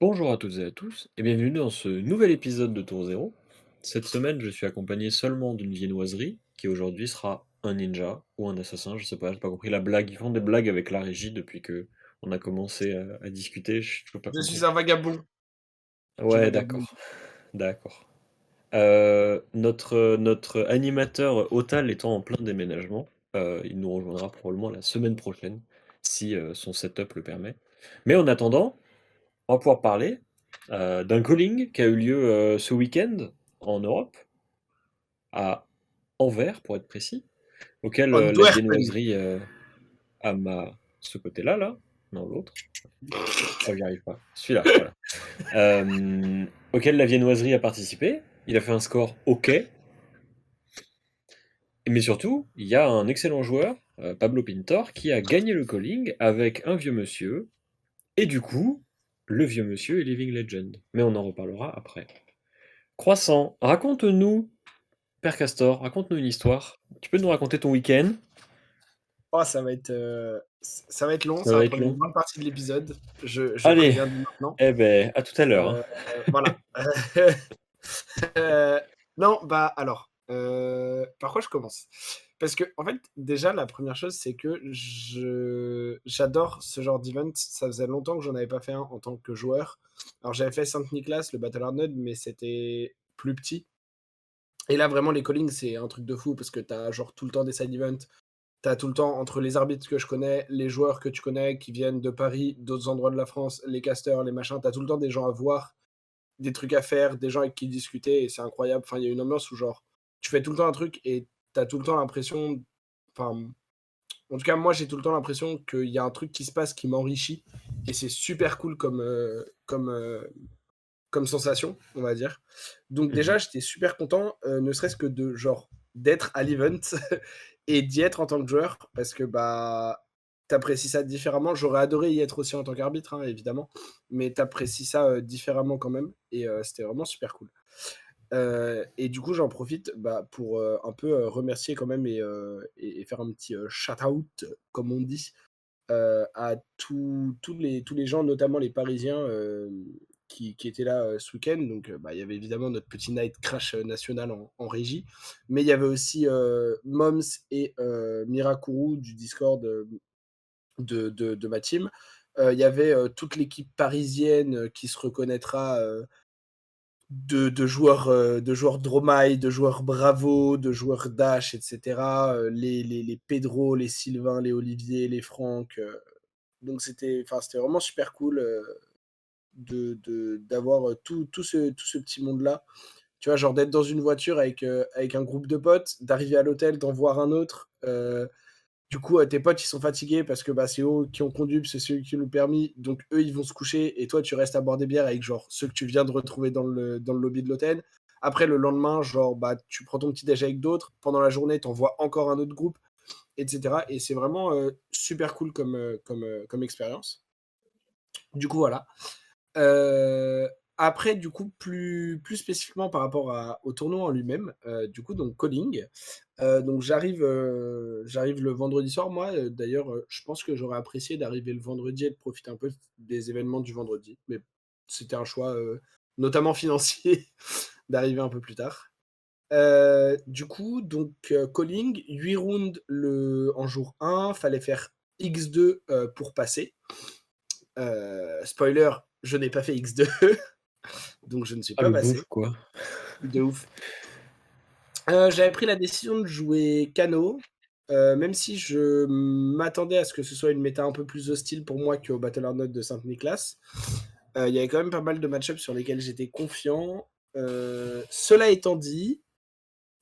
Bonjour à toutes et à tous et bienvenue dans ce nouvel épisode de Tour Zéro. Cette semaine, je suis accompagné seulement d'une viennoiserie qui aujourd'hui sera un ninja ou un assassin, je sais pas, j'ai pas compris la blague. Ils font des blagues avec la régie depuis que on a commencé à discuter, j'ai toujours pas Je suis compris. un vagabond. Je Ouais, vagabonde. d'accord, d'accord. Notre animateur Otal étant en plein déménagement, il nous rejoindra probablement la semaine prochaine si son setup le permet. Mais en attendant, on va pouvoir parler d'un calling qui a eu lieu ce week-end en Europe, à Anvers pour être précis, auquel la Antwerpen. viennoiserie ce côté-là, là, non l'autre, oh j'y arrive pas, celui-là, voilà, auquel la viennoiserie a participé. Il a fait un score OK, mais surtout, il y a un excellent joueur, Pablo Pintor, qui a gagné le calling avec un vieux monsieur, et du coup, le vieux monsieur est Living Legend. Mais on en reparlera après. Croissant, raconte-nous, Père Castor, raconte-nous une histoire. Tu peux nous raconter ton week-end? Oh, ça va être long, Ça ça va va être prendre une long. bonne partie de l'épisode. Je Allez, préviens dès maintenant. eh ben, à tout à l'heure, hein. Heu, voilà. Heu, non, bah, alors, par quoi je commence? Parce que en fait, déjà, la première chose, c'est que j'adore ce genre d'event. Ça faisait longtemps que j'en avais pas fait un en tant que joueur. Alors, j'avais fait Saint-Nicolas, le Battle Arnold, mais c'était plus petit et là, vraiment, les callings, c'est un truc de fou parce que tu as genre tout le temps des side events. T'as tout le temps, entre les arbitres que je connais, les joueurs que tu connais qui viennent de Paris, d'autres endroits de la France, les casteurs, les machins, t'as tout le temps des gens à voir, des trucs à faire, des gens avec qui discuter, et c'est incroyable. Enfin, il y a une ambiance où, genre, tu fais tout le temps un truc et t'as tout le temps l'impression. Enfin, en tout cas, moi, j'ai tout le temps l'impression qu'il y a un truc qui se passe qui m'enrichit, et c'est super cool comme sensation, on va dire. Donc déjà, Mhm. j'étais super content, ne serait-ce que de genre d'être à l'event et d'y être en tant que joueur parce que bah t'apprécies ça différemment. J'aurais adoré y être aussi en tant qu'arbitre, hein, évidemment, mais t'apprécies ça différemment quand même et c'était vraiment super cool. Et du coup, j'en profite bah, pour un peu remercier quand même et faire un petit shout-out, comme on dit, à tous les gens, notamment les Parisiens, qui étaient là ce week-end. Donc, bah, il y avait évidemment notre petit night crash national en régie, mais il y avait aussi Moms et Mirakuru du Discord de ma team. Il y avait toute l'équipe parisienne qui se reconnaîtra. De joueurs Dromai, de joueurs Bravo, de joueurs Dash, etc. Les Pedro, les Sylvain, les Olivier, les Franck. Donc c'était vraiment super cool d'avoir tout ce petit monde-là. Tu vois, genre d'être dans une voiture avec un groupe de potes, d'arriver à l'hôtel, d'en voir un autre. Du coup, tes potes, ils sont fatigués parce que bah, c'est eux qui ont conduit, puis c'est eux qui l'ont permis. Donc, eux, ils vont se coucher et toi, tu restes à boire des bières avec genre ceux que tu viens de retrouver dans le lobby de l'hôtel. Après, le lendemain, genre, bah, tu prends ton petit déj avec d'autres. Pendant la journée, tu envoies encore un autre groupe, etc. Et c'est vraiment super cool comme expérience. Du coup, voilà. Heu, Après, du coup, plus spécifiquement par rapport au tournoi en lui-même, du coup, donc calling, donc j'arrive le vendredi soir. Moi, d'ailleurs, je pense que j'aurais apprécié d'arriver le vendredi et de profiter un peu des événements du vendredi, mais c'était un choix, notamment financier, d'arriver un peu plus tard. Du coup, donc calling, 8 rounds en jour 1, fallait faire X2, pour passer. Spoiler, je n'ai pas fait X2, donc je ne suis Ah pas le beauf passé. quoi. De ouf. J'avais pris la décision de jouer Kano, même si je m'attendais à ce que ce soit une méta un peu plus hostile pour moi qu'au Battle Arnold de Saint-Nicolas. Il y avait quand même pas mal de match-ups sur lesquels j'étais confiant. Cela étant dit,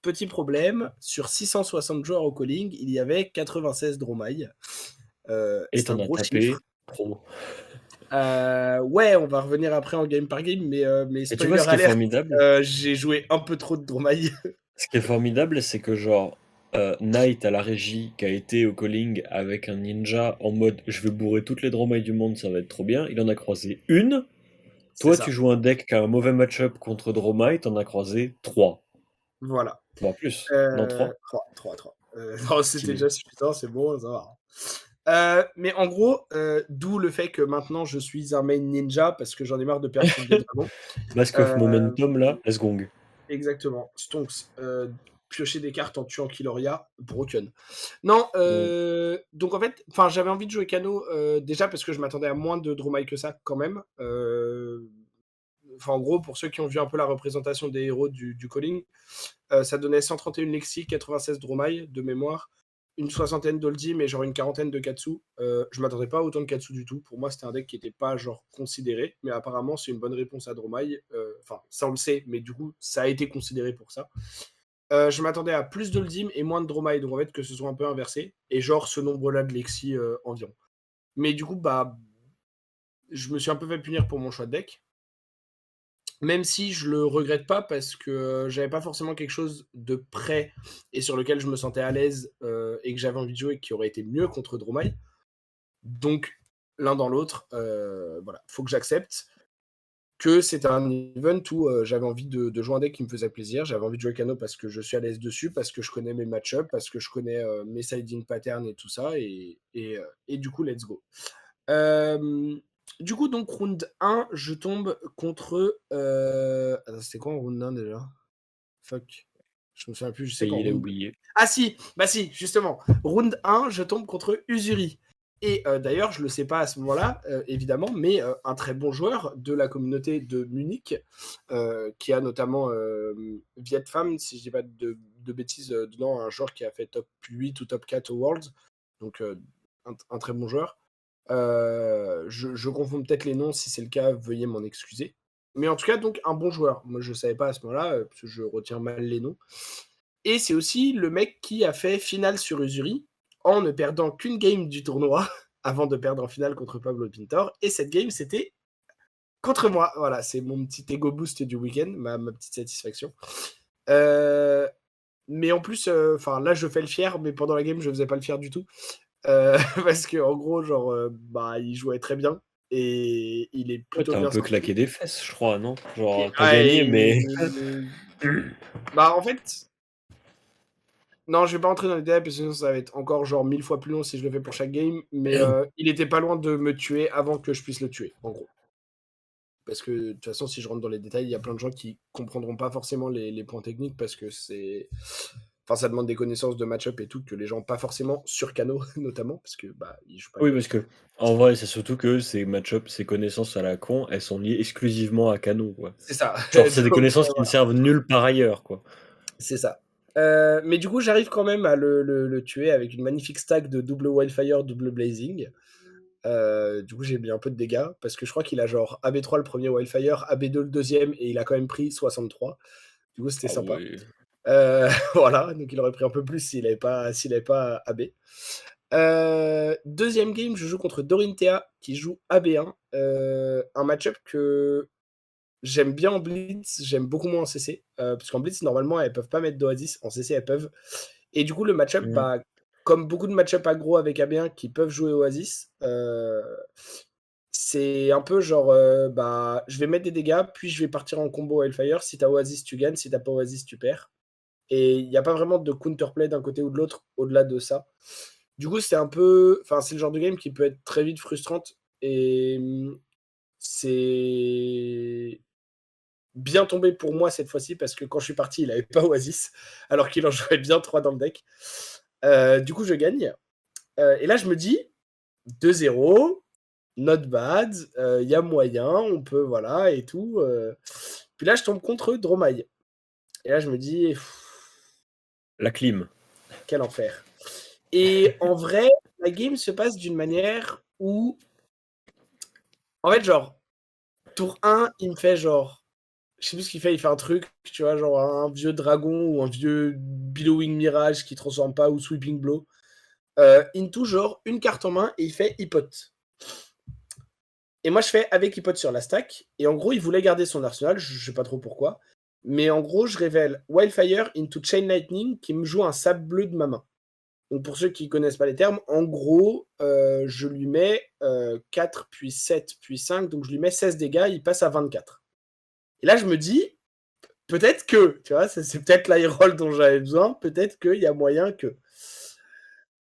petit problème, sur 660 joueurs au calling, il y avait 96 Dromai. Et C'est un t'en as gros chiffre. tapé trop. Ouais, on va revenir après en game par game, mais Et tu vois spoiler ce qui est alert, formidable? j'ai joué un peu trop de Dromai. Ce qui est formidable, c'est que genre, Knight à la régie, qui a été au calling avec un ninja en mode je vais bourrer toutes les dromailles du monde, ça va être trop bien. Il en a croisé une. C'est Toi, tu ça, joues un deck qui a un mauvais match-up contre Dromite, t'en as croisé 3. voilà. Voire plus. Non, 3. 3, 3, 3. Non, c'était Stylé. déjà suffisant, c'est bon, ça va. Mais en gros, d'où le fait que maintenant je suis un main ninja parce que j'en ai marre de perdre contre des dragons. Mask of Euh, Momentum, là, let's gong. Exactement. Stonks, piocher des cartes en tuant Killoria, broken. Non, Mm. donc en fait, enfin, j'avais envie de jouer Kano déjà parce que je m'attendais à moins de Dromai que ça quand même. Enfin, en gros, pour ceux qui ont vu un peu la représentation des héros du calling, ça donnait 131 Lexi, 96 Dromai de mémoire, une soixantaine d'Oldie, mais genre une quarantaine de Katsu. Je m'attendais pas à autant de Katsu du tout. Pour moi, c'était un deck qui était pas genre considéré, mais apparemment, c'est une bonne réponse à Dromai. Enfin, ça on le sait, mais du coup, ça a été considéré pour ça. Je m'attendais à plus d'Oldim et moins de Dromai, donc en fait, que ce soit un peu inversé, et genre ce nombre-là de Lexi environ. Mais du coup, bah, je me suis un peu fait punir pour mon choix de deck. Même si je le regrette pas parce que j'avais pas forcément quelque chose de prêt et sur lequel je me sentais à l'aise et que j'avais envie de jouer qui aurait été mieux contre Dromai. Donc, l'un dans l'autre, voilà, faut que j'accepte que c'était un event où j'avais envie de jouer un deck qui me faisait plaisir. J'avais envie de jouer Kano parce que je suis à l'aise dessus, parce que je connais mes match-ups, parce que je connais mes siding patterns et tout ça. Et du coup, let's go. Euh, du coup, donc, round 1, je tombe contre. Attends, c'était quoi en round 1 déjà? Fuck. Je me souviens plus, je sais Et qu'en il a round. oublié. Ah si, bah si, justement. Round 1, je tombe contre Usuri. Et d'ailleurs, je le sais pas à ce moment-là, évidemment, mais un très bon joueur de la communauté de Munich, qui a notamment Viet Pham, si je dis pas de bêtises, dedans, un joueur qui a fait top 8 ou top 4 au Worlds. Donc, un très bon joueur. Je confonds peut-être les noms, si c'est le cas, veuillez m'en excuser. Mais en tout cas, donc, un bon joueur. Moi, je savais pas à ce moment-là, parce que je retiens mal les noms. Et c'est aussi le mec qui a fait finale sur Usuri en ne perdant qu'une game du tournoi avant de perdre en finale contre Pablo Pintor. Et cette game, c'était contre moi. Voilà, c'est mon petit ego boost du week-end, ma petite satisfaction. Euh, mais en plus, enfin là, je fais le fier, mais pendant la game, je faisais pas le fier du tout. Parce que en gros, genre, bah, il jouait très bien et il est Ouais, plutôt t'as un bien peu sorti. claqué des fesses, je crois, non? Genre, t'as gagné, Ouais, mais. bah, en fait, non, je vais pas entrer dans les détails parce que sinon ça va être encore genre 1000 fois plus long si je le fais pour chaque game. Mais il était pas loin de me tuer avant que je puisse le tuer, en gros. Parce que de toute façon, si je rentre dans les détails, il y a plein de gens qui comprendront pas forcément les points techniques parce que c'est. Enfin, ça demande des connaissances de match-up et tout que les gens pas forcément sur Cano, notamment, parce que bah, ils jouent pas Oui, Cano. parce que, en vrai, c'est surtout que ces match-ups, ces connaissances à la con, elles sont liées exclusivement à Cano, quoi. C'est ça. Genre, c'est des Donc, connaissances qui ne voilà. servent nulle part ailleurs, quoi. C'est ça. Mais du coup, j'arrive quand même à le tuer avec une magnifique stack de double Wildfire, double Blazing. Du coup, j'ai mis un peu de dégâts parce que je crois qu'il a genre AB3 le premier Wildfire, AB2 le deuxième et il a quand même pris 63. Du coup, c'était Ah sympa. ouais. Voilà, donc il aurait pris un peu plus s'il avait pas AB. Deuxième game, je joue contre Dorinthea qui joue AB1. Un match-up que j'aime bien en Blitz, j'aime beaucoup moins en CC. Parce qu'en Blitz, normalement, elles peuvent pas mettre d'Oasis. En CC, elles peuvent. Et du coup, le match-up, Mhm. bah, comme beaucoup de match-up aggro avec AB1 qui peuvent jouer Oasis, c'est un peu genre, bah, je vais mettre des dégâts, puis je vais partir en combo Hellfire. Si t'as Oasis, tu gagnes. Si t'as pas Oasis, tu perds. Et il n'y a pas vraiment de counterplay d'un côté ou de l'autre au-delà de ça. Du coup, c'est un peu. Enfin, c'est le genre de game qui peut être très vite frustrante. Et c'est bien tombé pour moi cette fois-ci parce que quand je suis parti, il n'avait pas Oasis, alors qu'il en jouait bien 3 dans le deck. Du coup, je gagne. Et là, je me dis 2-0, not bad, il y a moyen, on peut, voilà, et tout. Puis là, je tombe contre Dromai. Et là, je me dis, La clim. quel enfer. Et en vrai, la game se passe d'une manière où, en fait, genre, tour 1, il me fait genre, je sais plus ce qu'il fait, il fait un truc, tu vois, genre un vieux dragon ou un vieux Billowing Mirage qui transforme pas ou Sweeping Blow. Into, genre, une carte en main et il fait Hypote. Et moi, je fais avec Hypote sur la stack. Et en gros, il voulait garder son arsenal, je sais pas trop pourquoi. Mais en gros, je révèle Wildfire into Chain Lightning qui me joue un sable bleu de ma main. Donc pour ceux qui ne connaissent pas les termes, en gros, je lui mets 4, puis 7, puis 5, donc je lui mets 16 dégâts, il passe à 24. Et là, je me dis, peut-être que, tu vois, c'est peut-être l'high roll dont j'avais besoin, peut-être qu'il y a moyen que.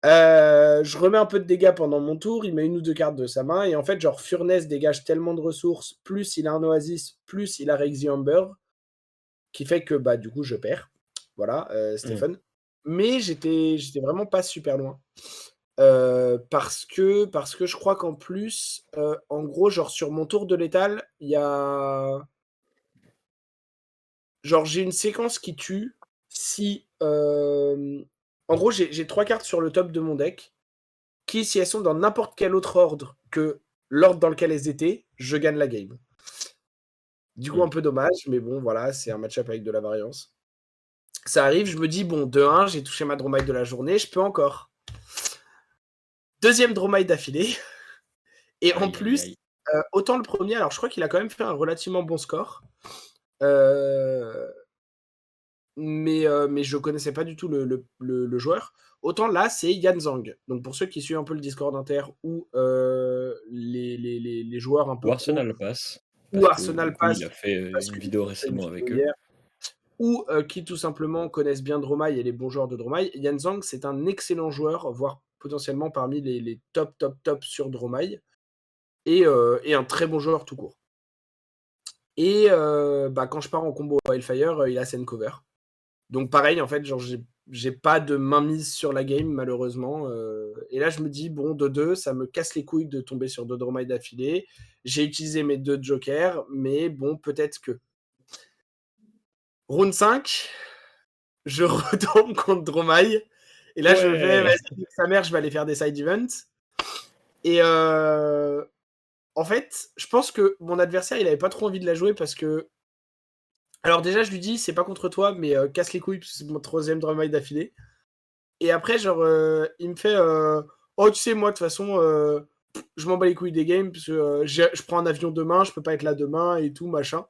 Je remets un peu de dégâts pendant mon tour, il met 1 ou 2 cartes de sa main et en fait, genre Furnace dégage tellement de ressources, plus il a un Oasis, plus il a Rexy Amber, qui fait que, bah, du coup, je perds. Voilà, Mmh. Stephen. Mais j'étais vraiment pas super loin. Parce que je crois qu'en plus, en gros, genre sur mon tour de létal, il y a genre j'ai une séquence qui tue si, en gros, j'ai 3 cartes sur le top de mon deck qui, si elles sont dans n'importe quel autre ordre que l'ordre dans lequel elles étaient, je gagne la game. Du coup, Mmh. un peu dommage, mais bon, voilà, c'est un match-up avec de la variance. Ça arrive, je me dis: «Bon, 2-1, j'ai touché ma Dromite de la journée, je peux encore». 2e Dromite d'affilée et en Aïe, aïe, plus, aïe. autant le premier, alors je crois qu'il a quand même fait un relativement bon score, heu, mais je connaissais pas du tout le joueur. Autant là, c'est Yan Zhang. Donc pour ceux qui suivent un peu le Discord inter ou les joueurs un Ou peu pro Arsenal passe, ou parce que du Arsenal coup, il Pass, a fait, parce une que du vidéo coup, j'ai fait une récemment avec vidéo eux. hier, ou qui tout simplement connaissent bien Dromai et les bons joueurs de Dromai. Yan Zhang, c'est un excellent joueur, voire potentiellement parmi les top, top, top sur Dromai, et un très bon joueur tout court. Et bah, quand je pars en combo Wildfire, il a Send Cover. Donc pareil, en fait, genre j'ai pas de mainmise sur la game malheureusement. Et là, je me dis bon, 2-2, ça me casse les couilles de tomber sur 2 Dromai d'affilée. J'ai utilisé mes 2 jokers, mais bon, peut-être que. Round 5, je retombe contre Dromai. Et là, je vais, Ouais! vas-y, nique sa mère, je vais aller faire des side events. Et en fait, je pense que mon adversaire, il avait pas trop envie de la jouer parce que. Alors déjà, je lui dis, c'est pas contre toi, mais casse les couilles, parce que c'est mon 3e Dromai d'affilée. Et après, genre, il me fait oh, tu sais, moi, de toute façon, je m'en bats les couilles des games, parce que je prends un avion demain, je peux pas être là demain et tout, machin.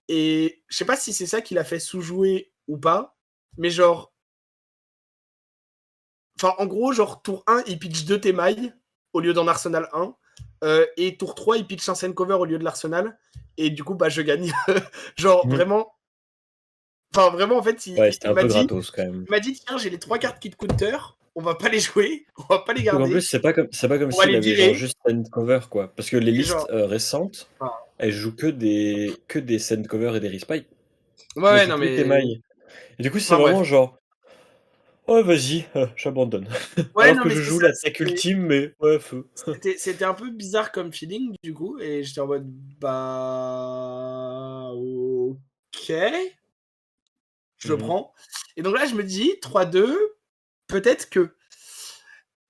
Et je sais pas si c'est ça qui l'a fait sous-jouer ou pas, mais genre, enfin, en gros, genre, tour 1, il pitch 2 Temailles au lieu d'en Arsenal 1. Et tour 3, il pitch un Send Cover au lieu de l'Arsenal. Et du coup, bah, je gagne. Genre, Mmh. vraiment. Enfin, vraiment, en fait, Ouais, c'était il un m'a peu dit, gratos quand même. tiens, j'ai les 3 cartes qui te counter, on va pas les jouer, on va pas les Surtout qu'en plus, garder, c'est pas comme on va s'il les avait genre virer. juste Send Cover quoi. Parce que les Et genre, listes, récentes, enfin, elles jouent que des Send Cover et des Respike. ouais, Ça ouais, joue non, plus mais. Temaille. Et du coup, c'est Enfin, bref. vraiment genre: «Ouais, vas-y, j'abandonne». Ouais, Alors non, que mais je c'est joue ça. l'attaque ultime, mais ouais, feu. C'était un peu bizarre comme feeling, du coup. Et j'étais en mode, bah. Ok. Je Mmh. prends. Et donc là, je me dis, 3-2, peut-être que.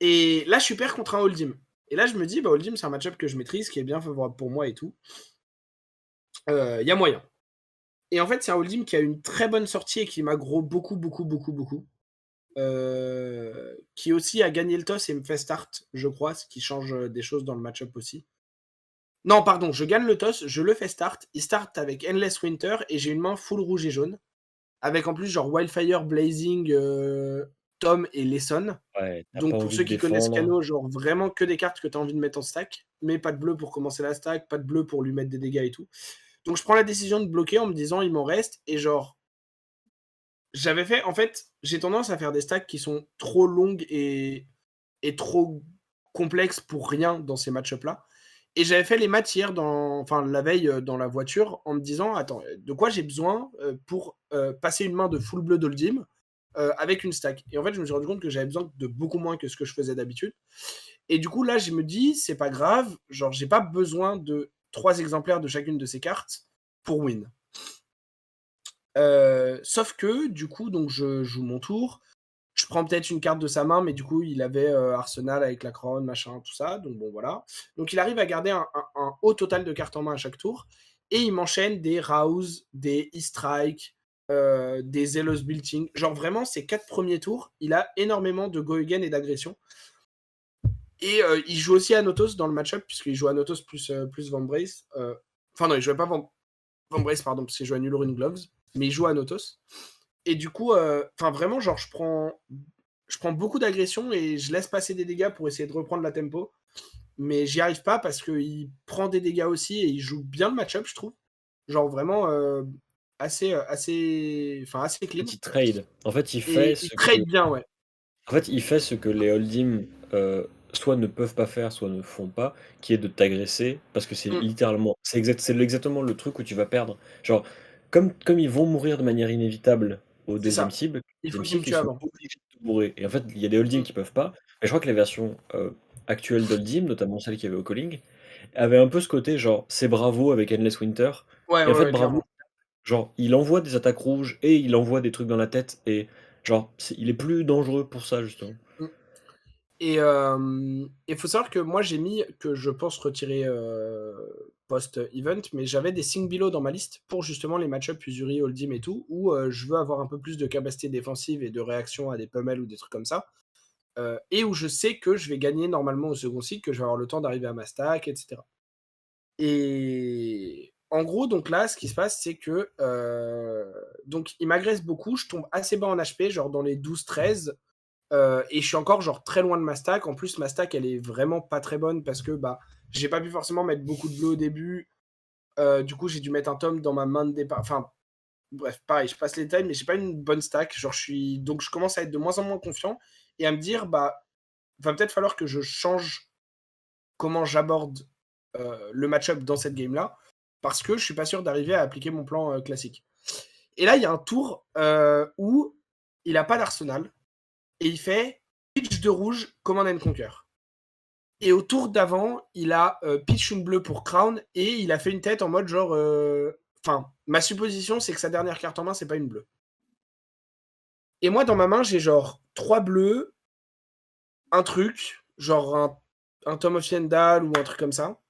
Et là, je perds contre un Holdim. Et là, je me dis, bah, Holdim, c'est un match-up que je maîtrise, qui est bien favorable pour moi et tout. Il y a moyen. Et en fait, c'est un Holdim qui a une très bonne sortie et qui m'aggro beaucoup, beaucoup, beaucoup, beaucoup. Qui aussi a gagné le toss et me fait start, je crois, ce qui change des choses dans le match-up aussi. Non, pardon, je gagne le toss, je le fais start. Il start avec Endless Winter et j'ai une main full rouge et jaune. Avec en plus genre Wildfire, Blazing, Tom et Lesson. Ouais, tu pas Donc pour envie ceux de qui connaissent défendre. Kano, genre vraiment que des cartes que tu as envie de mettre en stack, mais pas de bleu pour commencer la stack, pas de bleu pour lui mettre des dégâts et tout. Donc je prends la décision de bloquer en me disant il m'en reste, et genre j'avais fait, en fait, j'ai tendance à faire des stacks qui sont trop longues et trop complexes pour rien dans ces match-up là. Et j'avais fait les maths hier, enfin la veille, dans la voiture, en me disant attends, de quoi j'ai besoin pour passer une main de full bleu d'Oldim avec une stack. Et en fait, je me suis rendu compte que j'avais besoin de beaucoup moins que ce que je faisais d'habitude. Et du coup, là, je me dis, c'est pas grave, genre, j'ai pas besoin de 3 exemplaires de chacune de ces cartes pour win. Sauf que, du coup, donc je joue mon tour. Je prends peut-être une carte de sa main, mais du coup, il avait Arsenal avec la couronne, machin, tout ça. Donc bon, voilà. Donc il arrive à garder un haut total de cartes en main à chaque tour. Et il m'enchaîne des Rouse, des E-Strike, des Zealous Building. Genre vraiment, ces 4 premiers tours, il a énormément de go again et d'agression. Et il joue aussi à Notos dans le match-up, puisqu'il joue à Notos plus Vambrace. Enfin non, il jouait pas Vambrace, pardon, parce qu'il joue à Nulorine Gloves. Mais il joue à Notos. Et du coup, enfin vraiment, genre, je prends beaucoup d'agression et je laisse passer des dégâts pour essayer de reprendre la tempo. Mais j'y arrive pas parce qu'il prend des dégâts aussi et il joue bien le match-up, je trouve. Genre vraiment assez, assez clean. En fait, il trade. En fait, il fait Et il ce que trade bien, ouais. En fait, il fait ce que les Hold'em soit ne peuvent pas faire, soit ne font pas, qui est de t'agresser, parce que c'est Mm, littéralement, c'est exactement le truc où tu vas perdre. Genre, comme ils vont mourir de manière inévitable c'est ça. Il faut deuxième qu'il me cycle, ils tue sont avant. obligés de te bourrer. Et en fait, il y a des Hold'em Mm. qui peuvent pas. Mais je crois que les versions actuelles d'Hold'em, notamment celle qui avait au Calling, avaient un peu ce côté, genre, c'est Bravo avec Endless Winter. Ouais, Et en ouais, fait, ouais, Bravo, clairement. genre, il envoie des attaques rouges et il envoie des trucs dans la tête. Et genre, il est plus dangereux pour ça, justement. Mm. Et il faut savoir que moi, j'ai mis que je pense retirer post-event, mais j'avais des Sing Below dans ma liste pour justement les match-up Usuri, Hold'em et tout, où je veux avoir un peu plus de capacité défensive et de réaction à des pummels ou des trucs comme ça. Et où je sais que je vais gagner normalement au second cycle, que je vais avoir le temps d'arriver à ma stack, etc. Et en gros, donc là, ce qui se passe, c'est que donc il m'agresse beaucoup, je tombe assez bas en HP, genre dans les 12-13, et je suis encore genre très loin de ma stack. En plus, ma stack, elle est vraiment pas très bonne parce que bah j'ai pas pu forcément mettre beaucoup de bleu au début. Du coup, j'ai dû mettre un tome dans ma main de départ. Enfin, bref, pareil, je passe les détails, mais j'ai pas une bonne stack. Genre, donc je commence à être de moins en moins confiant et à me dire, bah, va peut-être falloir que je change comment j'aborde le match-up dans cette game-là, parce que je suis pas sûr d'arriver à appliquer mon plan classique. Et là, il y a un tour où il a pas d'arsenal et il fait pitch de rouge, command and conquer. Et au tour d'avant, il a pitch une bleue pour Crown et il a fait une tête en mode genre. Enfin, ma supposition, c'est que sa dernière carte en main, c'est pas une bleue. Et moi, dans ma main, j'ai genre 3 bleus, un truc, genre un Tom of Yendal ou un truc comme ça,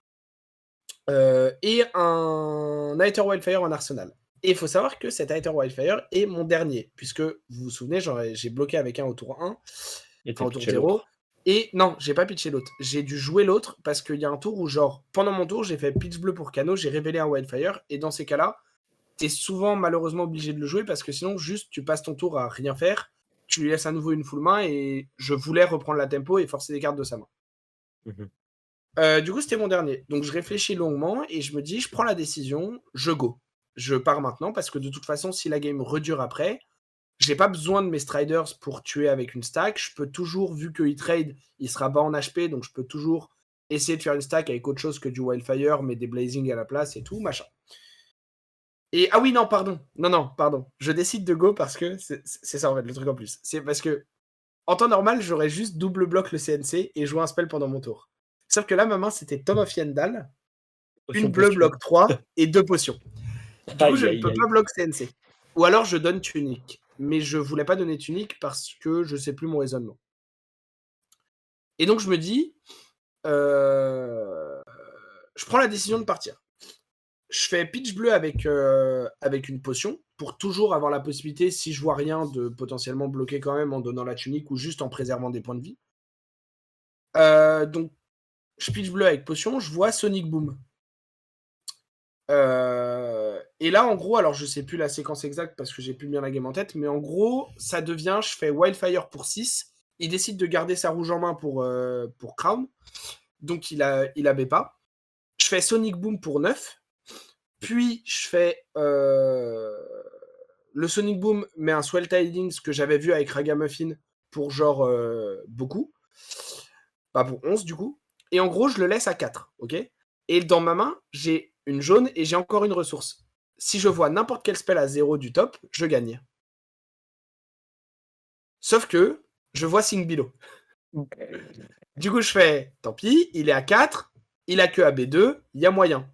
et un Aether Wildfire en arsenal. Et il faut savoir que cet Aether Wildfire est mon dernier, puisque vous vous souvenez, j'ai bloqué avec un au tour 1, Et t'as enfin au tour pitché 0. l'autre. Et non, j'ai pas pitché l'autre. J'ai dû jouer l'autre parce qu'il y a un tour où, genre, pendant mon tour, j'ai fait pitch bleu pour Cano, j'ai révélé un Wildfire. Et dans ces cas-là, t'es souvent malheureusement obligé de le jouer parce que sinon, juste, tu passes ton tour à rien faire. Tu lui laisses à nouveau une full main et je voulais reprendre la tempo et forcer des cartes de sa main. Mhm. Du coup, c'était mon dernier. Donc, je réfléchis longuement et je me dis, je prends la décision, je go. Je pars maintenant parce que de toute façon, si la game redure après, j'ai pas besoin de mes Striders pour tuer avec une stack. Je peux toujours, vu qu'il trade, il sera bas en HP, donc je peux toujours essayer de faire une stack avec autre chose que du Wildfire, mais des Blazing à la place et tout, machin. Et ah oui, non, pardon. Non, non, pardon. Je décide de go parce que c'est ça en fait, le truc en plus. C'est parce que en temps normal, j'aurais juste double bloc le CNC et joué un spell pendant mon tour. Sauf que là, ma main, c'était Tom of Yendal, une bleue Potion. bloc 3 et 2 potions. Du coup, je Aïe, ne aïe, peux pas aïe. bloc CNC. Ou alors, je donne tunique. Mais je voulais pas donner tunique parce que je sais plus mon raisonnement. Et donc, je me dis, je prends la décision de partir. Je fais pitch bleu avec une potion pour toujours avoir la possibilité, si je vois rien, de potentiellement bloquer quand même en donnant la tunique ou juste en préservant des points de vie. Donc, je pitch bleu avec potion, je vois Sonic Boom. Et là, en gros, alors je sais plus la séquence exacte parce que j'ai plus bien la game en tête, mais en gros, ça devient, je fais Wildfire pour 6. Il décide de garder sa rouge en main pour Crown, donc il a pas. Je fais Sonic Boom pour 9. Puis je fais le Sonic Boom, mais un Swell Tidings que j'avais vu avec Ragamuffin pour genre beaucoup. Pas pour 11 du coup. Et en gros, je le laisse à 4, ok. Et dans ma main, j'ai une jaune et j'ai encore une ressource. Si je vois n'importe quel spell à 0 du top, je gagne. Sauf que je vois Sing Below. Du coup, je fais, tant pis, il est à 4, il a que AB2, il y a moyen.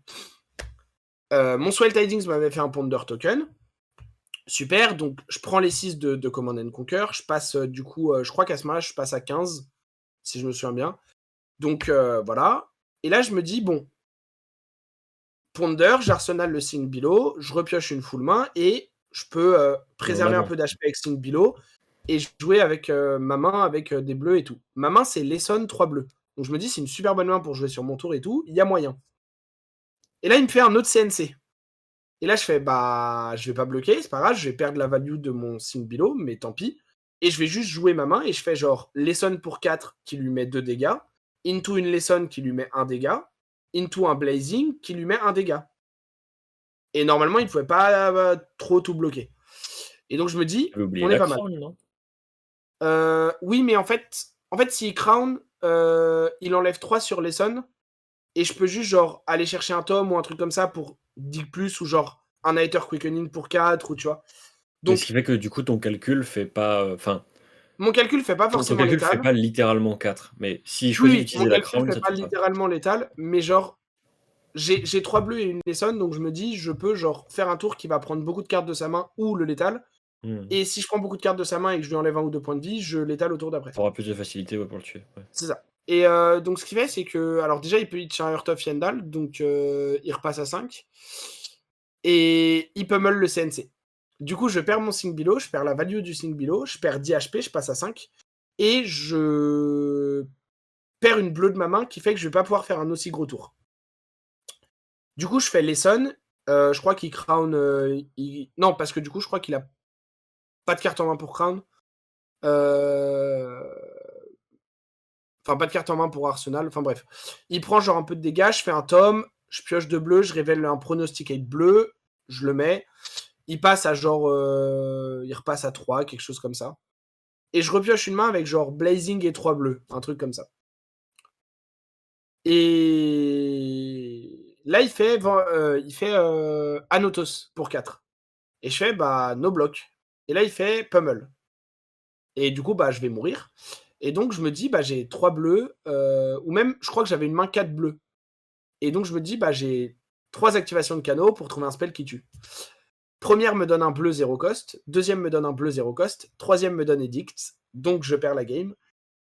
Mon Swell Tidings m'avait fait un Ponder Token. Super, donc je prends les 6 de Command and Conquer. Je passe du coup, je crois qu'à ce moment-là, je passe à 15, si je me souviens bien. Donc voilà. Et là, je me dis, bon, Ponder, j'arsenal le Sing Below, je repioche une full main et je peux Et en préserver un avant. peu d'HP avec Sing Below et jouer avec ma main avec des bleus et tout. Ma main, c'est Lesson 3 bleus. Donc je me dis, c'est une super bonne main pour jouer sur mon tour et tout, il y a moyen. Et là, il me fait un autre CNC. Et là, je fais, bah, je vais pas bloquer, c'est pas grave, je vais perdre la value de mon Sing Below, mais tant pis. Et je vais juste jouer ma main et je fais genre Lesson pour 4 qui lui met 2 dégâts, into une Lesson qui lui met 1 dégât, into un Blazing qui lui met 1 dégât. Et normalement, il ne pouvait pas trop tout bloquer. Et donc, je me dis, J'avais oublié on est la pas mal. crown, non? Oui, mais en fait, s'il crown, il enlève 3 sur Lesson et je peux juste genre aller chercher un tome ou un truc comme ça pour 10 plus ou genre un Hater Quickening pour 4 ou tu vois? Mais ce qui Donc fait que du coup ton calcul fait pas, enfin, mon calcul fait pas ton forcément calcul fait létal. pas littéralement 4. Mais s'il Oui, choisit oui, mon d'utiliser la calcul crown, fait ça pas tue pas. littéralement létal, mais genre j'ai 3 bleus et une Lesson, donc je me dis: «Je peux genre faire un tour qui va prendre beaucoup de cartes de sa main ou le létal Mmh. et si je prends beaucoup de cartes de sa main et que je lui enlève 1 ou 2 points de vie, je létale au tour d'après». Tu auras plus de facilité, ouais, pour le tuer, ouais. C'est ça et donc ce qu'il fait, c'est que alors déjà, il peut hit un Heart of Yendal, donc il repasse à 5 et il pummel le CNC. Du coup, je perds mon Sing Below, je perds la value du Sing Below, je perds 10 HP, je passe à 5 et je perds une bleue de ma main qui fait que je vais pas pouvoir faire un aussi gros tour. Du coup, je fais Lesson, je crois qu'il crown, il non, parce que du coup, je crois qu'il a pas de carte en main pour crown, heu, enfin pas de carte en main pour Arsenal, enfin bref. Il prend genre un peu de dégâts, je fais un tome, je pioche 2 bleus, je révèle un Prognosticate bleu, je le mets. Il passe à genre, il repasse à 3, quelque chose comme ça. Et je repioche une main avec genre Blazing et 3 bleus, un truc comme ça. Et là, il fait Anotos pour 4. Et je fais, bah, no block. Et là, il fait Pummel. Et du coup, bah, je vais mourir. Et donc, je me dis, bah, j'ai 3 bleus, ou même, je crois que j'avais une main 4 bleus. Et donc, je me dis, bah, j'ai 3 activations de canaux pour trouver un spell qui tue. Première me donne un bleu 0 cost, deuxième me donne un bleu 0 cost, troisième me donne Edict, donc je perds la game.